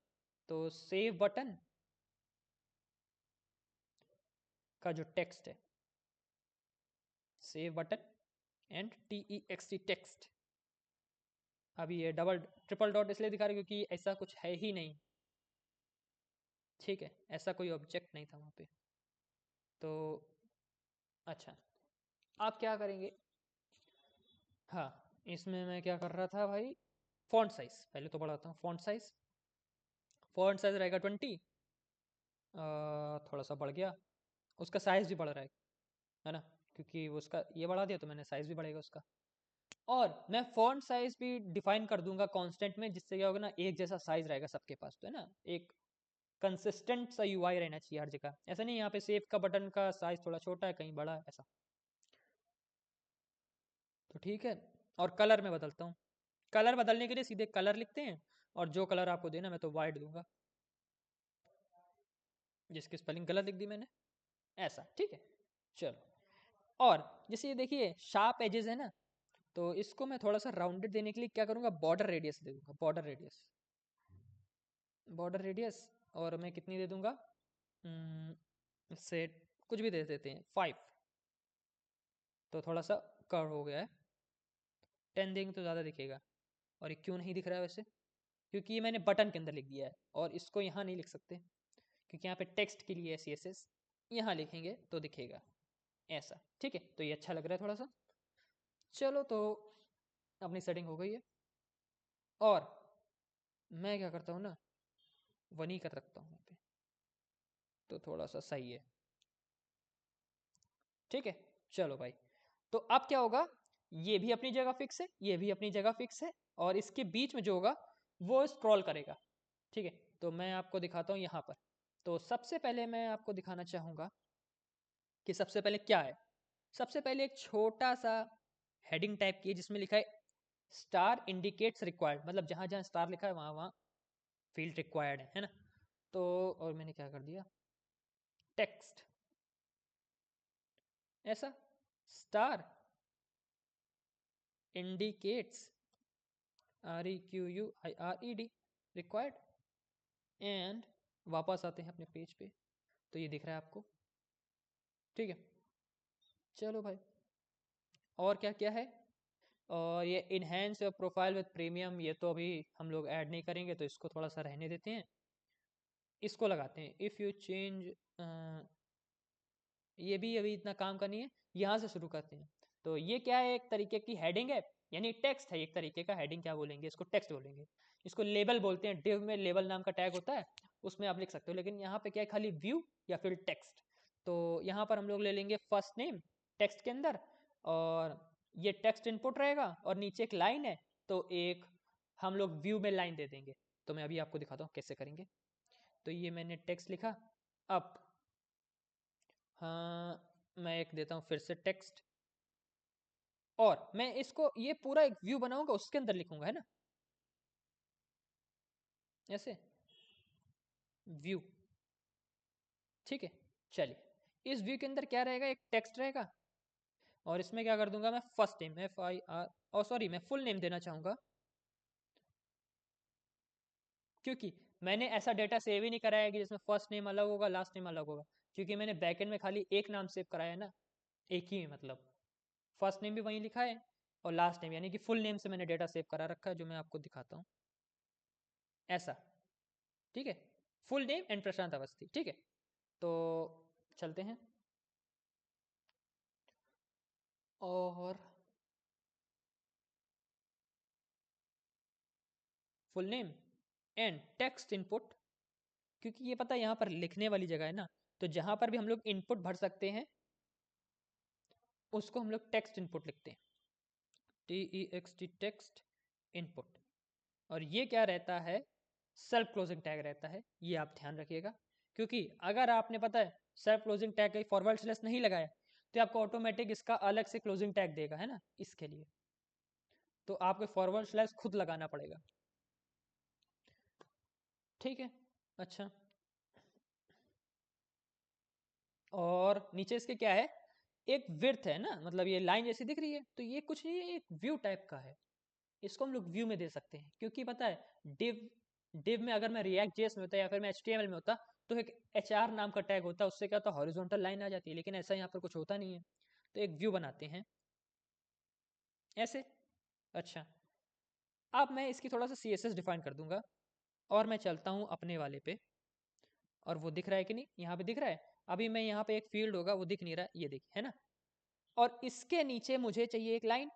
तो सेव बटन का जो टेक्स्ट है, save button and TEXT text. अभी ये डबल ट्रिपल डॉट इसलिए दिखा रहा है क्योंकि ऐसा कुछ है ही नहीं। ठीक है, ऐसा कोई ऑब्जेक्ट नहीं था वहाँ पे। तो अच्छा, आप क्या करेंगे, हाँ, इसमें मैं क्या कर रहा था भाई, फॉन्ट साइज पहले तो बढ़ाता हूँ। फॉन्ट साइज रहेगा 20, थोड़ा सा बढ़ गया, उसका साइज भी बढ़ रहा है ना? क्योंकि वो उसका ये बढ़ा दिया तो मैंने साइज भी बढ़ेगा उसका। और मैं फॉन्ट साइज भी डिफाइन कर दूंगा कांस्टेंट में, जिससे क्या होगा ना, एक जैसा साइज रहेगा सबके पास, तो है ना, एक कंसिस्टेंट सा UI रहना चाहिए हर जगह। ऐसा नहीं यहाँ पे सेव का बटन का साइज थोड़ा छोटा है, कहीं बड़ा है, ऐसा। तो ठीक है। और कलर में बदलता हूँ, कलर बदलने के लिए सीधे कलर लिखते हैं, और जो कलर आपको देना मैं तो वाइट दूंगा, जिसकी स्पेलिंग गलत लिख दी मैंने। ऐसा, ठीक है, चलो। और जैसे ये देखिए शार्प एजेस है ना, तो इसको मैं थोड़ा सा राउंडेड देने के लिए क्या करूँगा, बॉर्डर रेडियस दे दूंगा, बॉर्डर रेडियस। बॉर्डर रेडियस, और मैं कितनी दे दूंगा, इससे कुछ भी दे देते हैं, 5। तो थोड़ा सा कर्व हो गया है। 10 देंगे तो ज़्यादा दिखेगा। और ये क्यों नहीं दिख रहा है वैसे, क्योंकि ये मैंने बटन के अंदर लिख दिया है, और इसको यहाँ नहीं लिख सकते क्योंकि यहाँ पे टेक्स्ट के लिए CSS, यहाँ लिखेंगे तो दिखेगा ऐसा। ठीक है, तो ये अच्छा लग रहा है थोड़ा सा। चलो तो अपनी सेटिंग हो गई है, और मैं क्या करता हूँ ना, वनी कर रखता हूँ यहाँ पे, तो थोड़ा सा सही है। ठीक है, चलो भाई। तो अब क्या होगा, ये भी अपनी जगह फिक्स है, ये भी अपनी जगह फिक्स है, और इसके बीच में जो होगा वो स्क्रॉल करेगा। ठीक है, तो मैं आपको दिखाता हूँ यहाँ पर। तो सबसे पहले मैं आपको दिखाना चाहूँगा कि सबसे पहले क्या है। सबसे पहले एक छोटा सा हेडिंग टाइप की है जिसमें लिखा है स्टार इंडिकेट्स रिक्वायर्ड, मतलब जहाँ जहाँ स्टार लिखा है वहाँ वहाँ फील्ड रिक्वायर्ड है ना। तो और मैंने क्या कर दिया, टेक्स्ट ऐसा, star indicates REQUIRED required, and वापस आते हैं अपने पेज पे, तो ये दिख रहा है आपको। ठीक है, चलो भाई, और क्या क्या है। और ये enhance your profile with premium, ये तो अभी हम लोग ऐड नहीं करेंगे, तो इसको थोड़ा सा रहने देते हैं। इसको लगाते हैं इफ़ यू चेंज, ये भी अभी इतना काम का नहीं है, यहाँ से शुरू करते हैं। तो ये क्या है, एक तरीके की हेडिंग है, यानी टेक्स्ट है एक तरीके का। हेडिंग क्या बोलेंगे इसको, टेक्स्ट बोलेंगे। इसको लेबल बोलते हैं, डिव में लेबल नाम का टैग होता है, उसमें आप लिख सकते हो, लेकिन यहाँ पे क्या है, खाली व्यू या फिर टेक्स्ट। तो यहाँ पर हम लोग ले लेंगे फर्स्ट नेम टेक्स्ट के अंदर, और ये टेक्स्ट इनपुट रहेगा, और नीचे एक लाइन है, तो एक हम लोग व्यू में लाइन दे देंगे। तो मैं अभी आपको दिखाता हूँ कैसे करेंगे। तो ये मैंने टेक्स्ट लिखा। अब हाँ, मैं एक देता हूँ फिर से टेक्स्ट, और मैं इसको ये पूरा एक व्यू बनाऊंगा, उसके अंदर लिखूंगा, है ना, ऐसे व्यू। ठीक है, चलिए, इस व्यू के अंदर क्या रहेगा, एक टेक्स्ट रहेगा, और इसमें क्या कर दूंगा मैं, फर्स्ट नेम FIR, और सॉरी मैं फुल नेम देना चाहूंगा, क्योंकि मैंने ऐसा डेटा सेव ही नहीं कराया है कि जिसमें फर्स्ट नेम अलग होगा लास्ट नेम अलग होगा, क्योंकि मैंने बैकएंड में खाली एक नाम सेव कराया है ना, एक ही, मतलब फर्स्ट नेम भी वहीं लिखा है, और लास्ट नेम, यानी कि फुल नेम से मैंने डेटा सेव करा रखा है, जो मैं आपको दिखाता हूँ ऐसा। ठीक है, फुल नेम एंड प्रशांत अवस्थी। ठीक है, तो चलते हैं, और full name and text input, क्योंकि ये पता है यहाँ पर लिखने वाली जगह है ना, तो जहाँ पर भी हम लोग इनपुट भर सकते हैं उसको हम लोग टेक्स्ट इनपुट लिखते हैं, TEXT टेक्स्ट इनपुट। और ये क्या रहता है, सेल्फ क्लोजिंग टैग रहता है, ये आप ध्यान रखिएगा, क्योंकि अगर आपने पता है सेल्फ क्लोजिंग टैग का फॉरवर्ड स्लैश नहीं लगाया, तो आपको ऑटोमेटिक इसका अलग से क्लोजिंग टैग देगा, है ना, इसके लिए तो आपको फॉरवर्ड स्लैश खुद लगाना पड़ेगा। ठीक है, अच्छा, और नीचे इसके क्या है, एक विड्थ है ना, मतलब ये लाइन जैसी दिख रही है, तो ये कुछ नहीं है, एक व्यू टाइप का है, इसको हम लोग व्यू में दे सकते हैं, क्योंकि पता है डिव डिव में अगर मैं रिएक्ट जेएस में होता या फिर मैं HTML में होता, तो एक HR नाम का टैग होता, उससे क्या होता, हॉरिजॉन्टल लाइन आ जाती है, लेकिन ऐसा यहाँ पर कुछ होता नहीं है, तो एक व्यू बनाते हैं ऐसे। अच्छा, अब मैं इसकी थोड़ा सा CSS डिफाइन कर दूंगा, और मैं चलता हूँ अपने वाले पे, और वो दिख रहा है कि नहीं, यहाँ पे दिख रहा है। अभी मैं यहाँ पे एक फील्ड होगा, वो दिख नहीं रहा है, ये देखिए, है ना, और इसके नीचे मुझे चाहिए एक लाइन,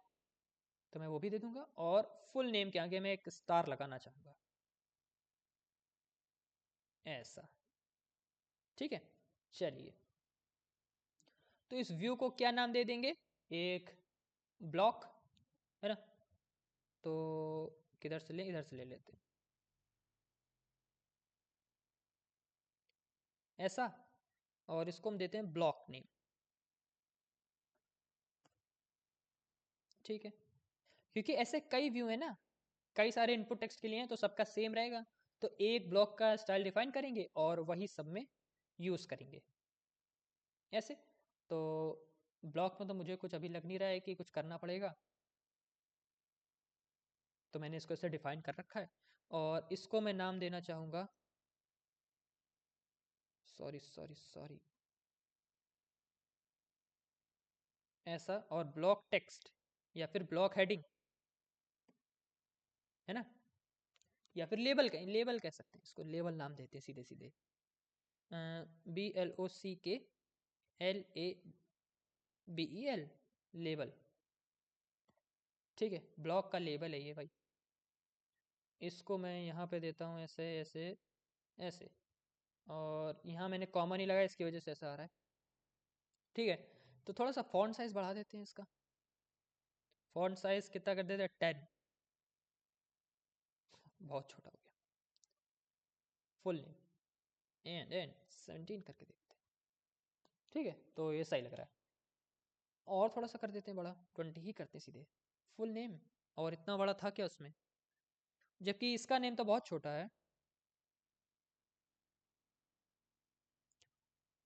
तो मैं वो भी दे दूंगा, और फुल नेम के आगे मैं एक स्टार लगाना चाहूँगा ऐसा। ठीक है, चलिए, तो इस व्यू को क्या नाम दे देंगे, एक ब्लॉक, है ना, तो किधर से ले, इधर से ले लेते हैं ऐसा, और इसको हम देते हैं ब्लॉक नेम। ठीक है, क्योंकि ऐसे कई व्यू है ना, कई सारे इनपुट टेक्स्ट के लिए हैं, तो सबका सेम रहेगा, तो एक ब्लॉक का स्टाइल डिफाइन करेंगे और वही सब में यूज़ करेंगे ऐसे। तो ब्लॉक में तो मुझे कुछ अभी लग नहीं रहा है कि कुछ करना पड़ेगा, तो मैंने इसको ऐसे डिफाइन कर रखा है, और इसको मैं नाम देना चाहूँगा, सॉरी सॉरी सॉरी, ऐसा, और ब्लॉक टेक्स्ट या फिर ब्लॉक हेडिंग, है ना, या फिर लेबल कह सकते हैं, इसको लेबल नाम देते हैं सीधे सीधे, BLOCK LABEL, लेबल। ठीक है, ब्लॉक का लेबल है ये भाई। इसको मैं यहाँ पे देता हूँ ऐसे ऐसे ऐसे, और यहाँ मैंने कॉमन ही लगाया, इसकी वजह से ऐसा आ रहा है। ठीक है, तो थोड़ा सा फॉन्ट साइज बढ़ा देते हैं इसका। फॉन्ट साइज कितना कर देते हैं? 10। बहुत छोटा हो गया। फुल नेम एंड 17 करके देखते हैं। ठीक है, तो ये सही लग रहा है। और थोड़ा सा कर देते हैं बड़ा, 20 ही करते हैं सीधे। फुल नेम, और इतना बड़ा था क्या उसमें? जबकि इसका नेम तो बहुत छोटा है,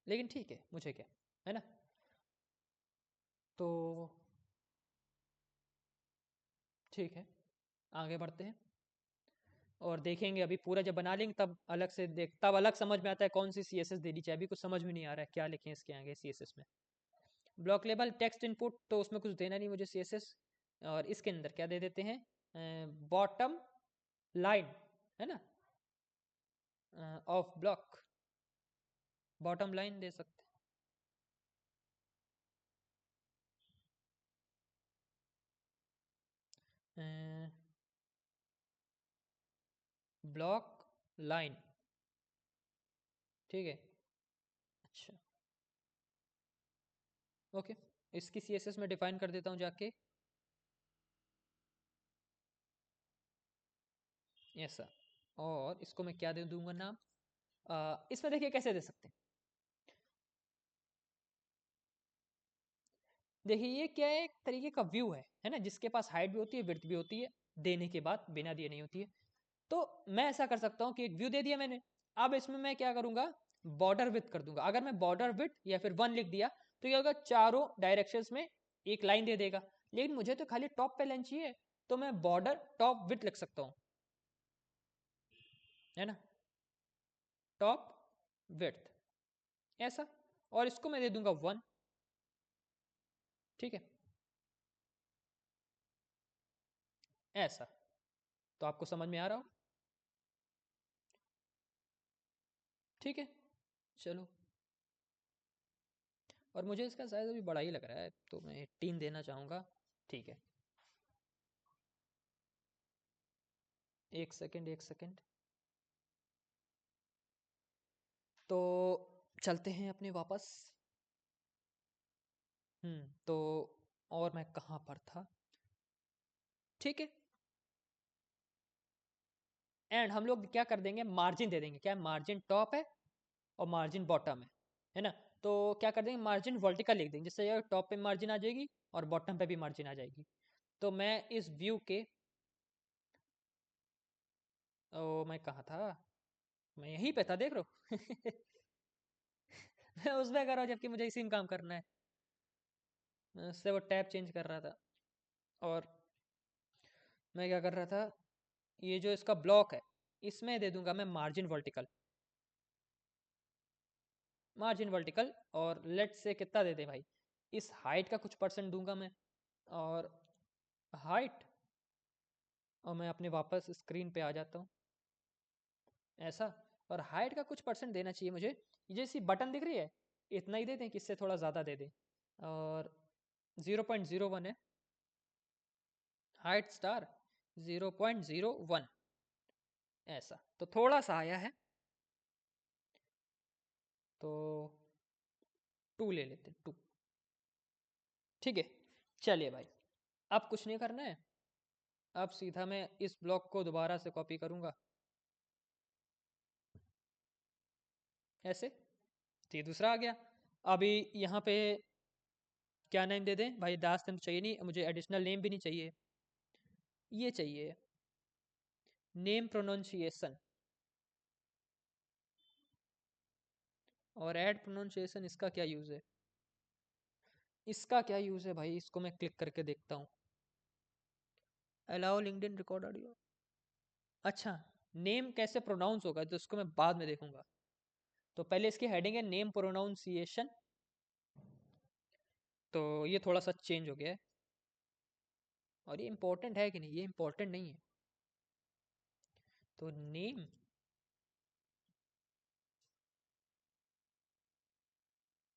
लेकिन ठीक है, मुझे क्या है ना। तो ठीक है, आगे बढ़ते हैं और देखेंगे। अभी पूरा जब बना लेंगे तब अलग से देख, तब अलग समझ में आता है कौन सी CSS देनी चाहिए। अभी कुछ समझ में नहीं आ रहा है क्या लिखें इसके आगे CSS में। ब्लॉक लेबल टेक्स्ट इनपुट, तो उसमें कुछ देना नहीं मुझे CSS। और इसके अंदर क्या दे देते हैं? बॉटम लाइन, है ना, ऑफ ब्लॉक। बॉटम लाइन दे सकते हैं, ब्लॉक लाइन। ठीक है, अच्छा, ओके। इसकी CSS में डिफाइन कर देता हूँ जाके, ऐसा। और इसको मैं क्या दे दूंगा नाम? इसमें देखिए कैसे दे सकते हैं। देखिए ये क्या है, एक तरीके का व्यू है ना, जिसके पास हाइट भी होती है, विड्थ भी होती है, देने के बाद बिना दिए नहीं होती है। तो मैं ऐसा कर सकता हूँ कि एक व्यू दे दिया मैंने, अब इसमें मैं क्या करूंगा? बॉर्डर विड्थ कर दूंगा। अगर मैं बॉर्डर विड्थ या फिर 1 लिख दिया तो क्या होगा? चारों डायरेक्शंस में एक लाइन दे देगा। लेकिन मुझे तो खाली टॉप पे लाइन चाहिए, तो मैं बॉर्डर टॉप विड्थ लिख सकता हूँ, है ना, टॉप विड्थ, ऐसा। और इसको मैं दे दूंगा 1। ठीक है, ऐसा। तो आपको समझ में आ रहा हो? ठीक है, चलो। और मुझे इसका साइज अभी बड़ा ही लग रहा है, तो मैं 18 देना चाहूँगा। ठीक है, एक सेकंड एक सेकंड। तो चलते हैं अपने वापस। तो और मैं कहाँ पर था? ठीक है, एंड हम लोग क्या कर देंगे? मार्जिन दे देंगे। क्या मार्जिन टॉप है और मार्जिन बॉटम है ना। तो क्या कर देंगे? मार्जिन वर्टिकल लिख देंगे, जिससे टॉप पे मार्जिन आ जाएगी और बॉटम पे भी मार्जिन आ जाएगी। तो मैं इस व्यू के, ओ मैं कहाँ था? मैं यहीं पे था, देख रहे हो। मैं उसमें कर रहा हूँ जबकि मुझे इसी में काम करना है। मैं उससे वो टैब चेंज कर रहा था। और मैं क्या कर रहा था? ये जो इसका ब्लॉक है, इसमें दे दूंगा मैं मार्जिन वर्टिकल। मार्जिन वर्टिकल, और लेट से कितना दे दे भाई? इस हाइट का कुछ परसेंट दूंगा मैं, और हाइट, और मैं अपने वापस स्क्रीन पे आ जाता हूँ, ऐसा। और हाइट का कुछ परसेंट देना चाहिए मुझे। ये जैसी बटन दिख रही है, इतना ही दे दें कि इससे थोड़ा ज़्यादा दे दें। और 0.01 है हाइट स्टार, 0.01, ऐसा। तो थोड़ा सा आया है, तो 2 ले लेते हैं, 2। ठीक है, चलिए भाई, अब कुछ नहीं करना है। अब सीधा मैं इस ब्लॉक को दोबारा से कॉपी करूंगा, ऐसे। तो ये दूसरा आ गया। अभी यहाँ पे क्या नेम दे दें भाई? दास नेम चाहिए नहीं मुझे, एडिशनल नेम भी नहीं चाहिए, ये चाहिए नेम प्रोनाउंसिएशन। और ऐड प्रोनाउंसिएशन, इसका क्या यूज़ है? इसका क्या यूज़ है भाई? इसको मैं क्लिक करके देखता हूँ। अलाउ लिंक्डइन रिकॉर्ड ऑडियो, अच्छा। नेम कैसे प्रोनाउंस होगा तो उसको मैं बाद में देखूंगा। तो पहले इसकी हेडिंग है नेम प्रोनाउंसिएशन, तो ये थोड़ा सा चेंज हो गया है। और ये इंपॉर्टेंट है कि नहीं? ये इंपॉर्टेंट नहीं है। तो नेम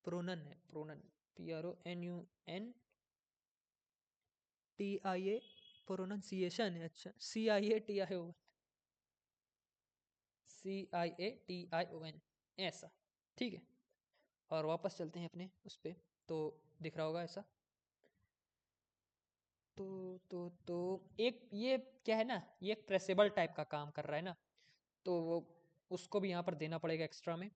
प्रोनन है, प्रोनन, PRONUN TIA प्रोनाउंसिएशन है, अच्छा, CIATION, ऐसा, ठीक है। और वापस चलते हैं अपने उस पे, तो दिख रहा होगा ऐसा। तो एक ये क्या है ना, ये एक प्रेसेबल टाइप का काम कर रहा है ना, तो वो उसको भी यहाँ पर देना पड़ेगा एक्स्ट्रा में।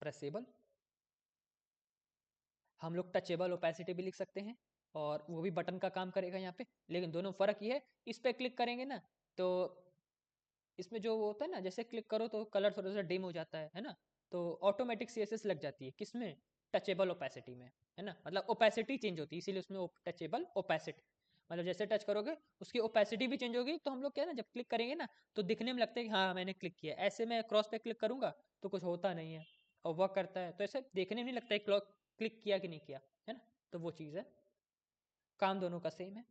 प्रेसेबल, हम लोग टचेबल ओपेसिटी भी लिख सकते हैं, और वो भी बटन का काम करेगा यहाँ पे, लेकिन दोनों फर्क ये है, इस पे क्लिक करेंगे ना तो इसमें जो वो होता है ना, जैसे क्लिक करो तो कलर थोड़ा सा डिम हो जाता है ना, तो ऑटोमेटिक CSS लग जाती है किसमें, टचेबल ओपेसिटी में, है ना, मतलब ओपेसिटी चेंज होती है, इसीलिए उसमें टचेबल ओपेसिटी, मतलब जैसे टच करोगे उसकी ओपेसिटी भी चेंज होगी, तो हम लोग क्या है ना, जब क्लिक करेंगे ना तो दिखने में लगता है कि हाँ मैंने क्लिक किया, ऐसे मैं क्रॉस पे क्लिक करूंगा तो कुछ होता नहीं है, और वर्क करता है, तो ऐसे देखने में नहीं लगता है क्लिक किया कि नहीं किया, है ना, तो वो चीज़ है, काम दोनों का सेम है,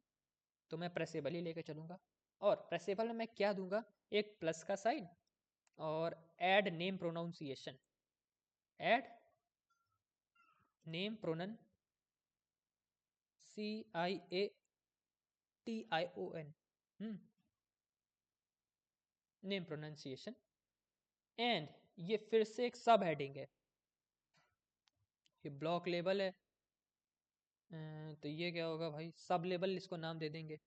तो मैं प्रेसेबल ही लेके चलूंगा। और प्रेसेबल में मैं क्या दूंगा, एक प्लस का साइन, और add name pronunciation, add name pronunciation, CIATION, name pronunciation, and ये फिर से एक सब हेडिंग है, ये ब्लॉक लेबल है, तो ये क्या होगा भाई, सब लेबल इसको नाम दे देंगे।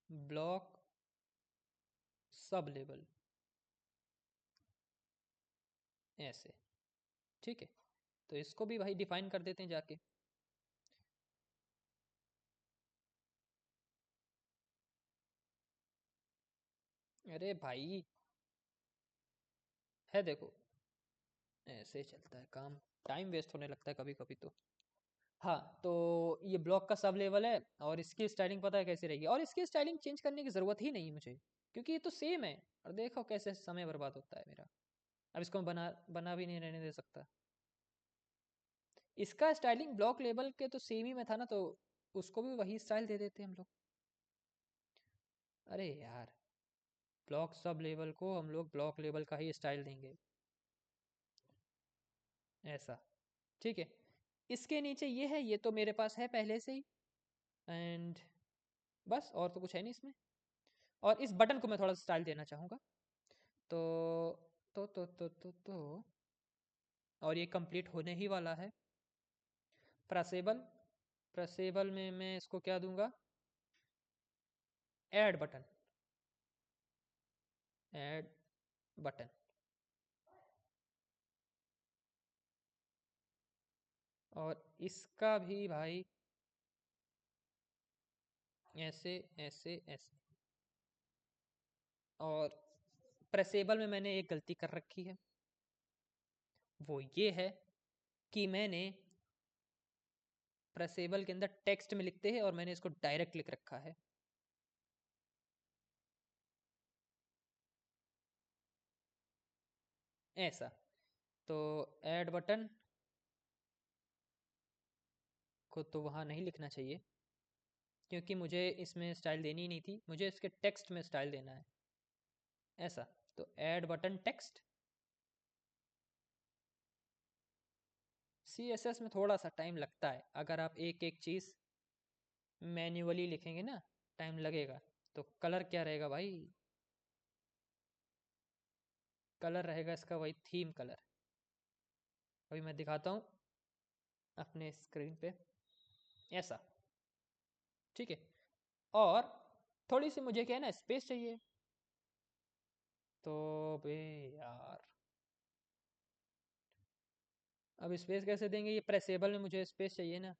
ब्लॉक सब लेबल, ऐसे, ठीक है, तो इसको भी भाई डिफाइन कर देते हैं जाके। अरे भाई है, देखो ऐसे ही चलता है काम, टाइम वेस्ट होने लगता है कभी कभी तो। हाँ, तो ये ब्लॉक का सब लेवल है, और इसकी स्टाइलिंग पता है कैसी रहेगी, और इसकी स्टाइलिंग चेंज करने की ज़रूरत ही नहीं है मुझे, क्योंकि ये तो सेम है, और देखो कैसे समय बर्बाद होता है मेरा, अब इसको मैं बना बना भी नहीं रहने दे सकता। इसका स्टाइलिंग ब्लॉक लेवल के तो सेम ही में था ना, तो उसको भी वही स्टाइल दे देते हम लोग। अरे यार, ब्लॉक सब लेवल को हम लोग ब्लॉक लेवल का ही स्टाइल देंगे, ऐसा, ठीक है। इसके नीचे ये है, ये तो मेरे पास है पहले से ही, एंड बस, और तो कुछ है नहीं इसमें। और इस बटन को मैं थोड़ा सा स्टाइल देना चाहूँगा, तो तो और ये कंप्लीट होने ही वाला है। प्रेसेबल, प्रेसेबल में मैं इसको क्या दूंगा, ऐड बटन, ऐड बटन, और इसका भी भाई ऐसे ऐसे ऐसे। और प्रेसेबल में मैंने एक गलती कर रखी है, वो ये है कि मैंने प्रेसेबल के अंदर टेक्स्ट में लिखते हैं और मैंने इसको डायरेक्ट लिख रखा है, ऐसा, तो ऐड बटन को तो वहाँ नहीं लिखना चाहिए, क्योंकि मुझे इसमें स्टाइल देनी ही नहीं थी, मुझे इसके टेक्स्ट में स्टाइल देना है, ऐसा, तो ऐड बटन टेक्स्ट। CSS में थोड़ा सा टाइम लगता है, अगर आप एक एक चीज़ मैन्युअली लिखेंगे ना, टाइम लगेगा। तो कलर क्या रहेगा भाई, कलर रहेगा इसका वही थीम कलर, अभी मैं दिखाता हूँ अपने स्क्रीन पे, ऐसा, ठीक है। और थोड़ी सी मुझे क्या है ना, स्पेस चाहिए, तो बे यार, अब स्पेस कैसे देंगे, ये प्रेसेबल में मुझे स्पेस चाहिए ना।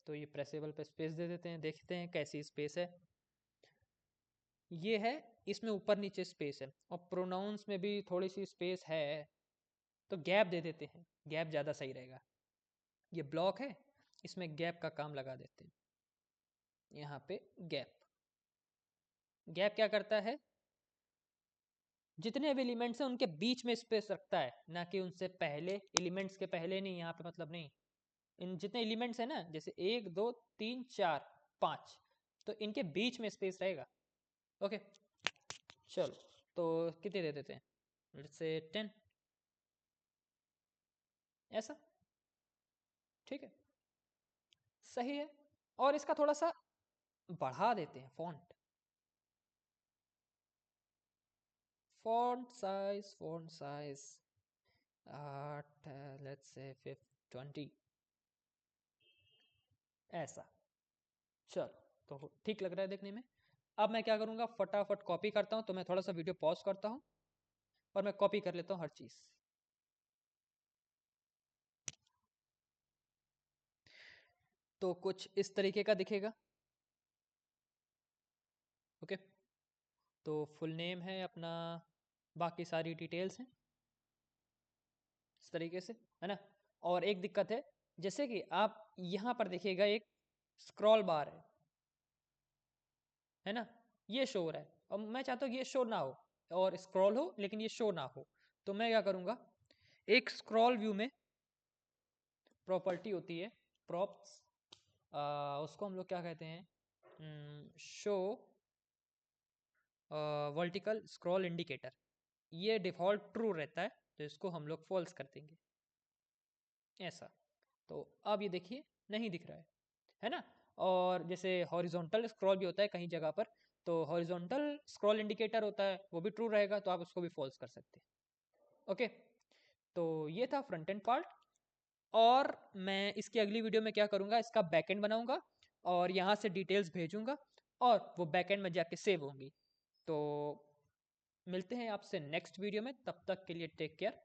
तो ये प्रेसेबल पे स्पेस दे देते हैं, देखते हैं कैसी स्पेस है, ये है, इसमें ऊपर नीचे स्पेस है, और प्रोनाउंस में भी थोड़ी सी स्पेस है, तो गैप दे देते हैं, गैप ज़्यादा सही रहेगा, ये ब्लॉक है, इसमें गैप का काम लगा देते हैं, यहाँ पे गैप, गैप क्या करता है, जितने भी एलिमेंट्स हैं उनके बीच में स्पेस रखता है, ना कि उनसे पहले। एलिमेंट्स के पहले नहीं, यहाँ पे मतलब नहीं। इन जितने एलिमेंट्स हैं ना, जैसे 1 2 3 4 5, तो इनके बीच में स्पेस रहेगा। ओके, चलो तो कितने दे देते हैं, लेट्स से 10, ऐसा। ठीक है, सही है। और इसका थोड़ा सा बढ़ा देते हैं font, font size 8, let's say 20, ऐसा। चलो, तो ठीक लग रहा है देखने में। अब मैं क्या करूँगा, फटाफट कॉपी करता हूँ। तो मैं थोड़ा सा वीडियो पॉज करता हूँ और मैं कॉपी कर लेता हूँ हर चीज़। तो कुछ इस तरीके का दिखेगा। ओके, तो फुल नेम है अपना, बाकी सारी डिटेल्स हैं इस तरीके से, है ना। और एक दिक्कत है, जैसे कि आप यहाँ पर देखिएगा एक स्क्रॉल बार है ना, ये शो हो रहा है। और मैं चाहता हूँ ये शो ना हो और स्क्रॉल हो, लेकिन ये शो ना हो। तो मैं क्या करूँगा, एक स्क्रॉल व्यू में प्रॉपर्टी होती है, प्रॉप्स, उसको हम लोग क्या कहते हैं, शो वर्टिकल स्क्रॉल इंडिकेटर। ये डिफ़ॉल्ट ट्रू रहता है, तो इसको हम लोग फॉल्स कर देंगे, ऐसा। तो अब ये देखिए नहीं दिख रहा है ना। और जैसे हॉरिजॉन्टल स्क्रॉल भी होता है कहीं जगह पर, तो हॉरिजॉन्टल स्क्रॉल इंडिकेटर होता है, वो भी ट्रू रहेगा, तो आप उसको भी फॉल्स कर सकते हैं। ओके, तो ये था फ्रंट एंड पार्ट। और मैं इसकी अगली वीडियो में क्या करूँगा, इसका बैकएंड बनाऊँगा और यहाँ से डिटेल्स भेजूँगा और वो बैकएंड में जाके सेव होंगी। तो मिलते हैं आपसे नेक्स्ट वीडियो में, तब तक के लिए टेक केयर।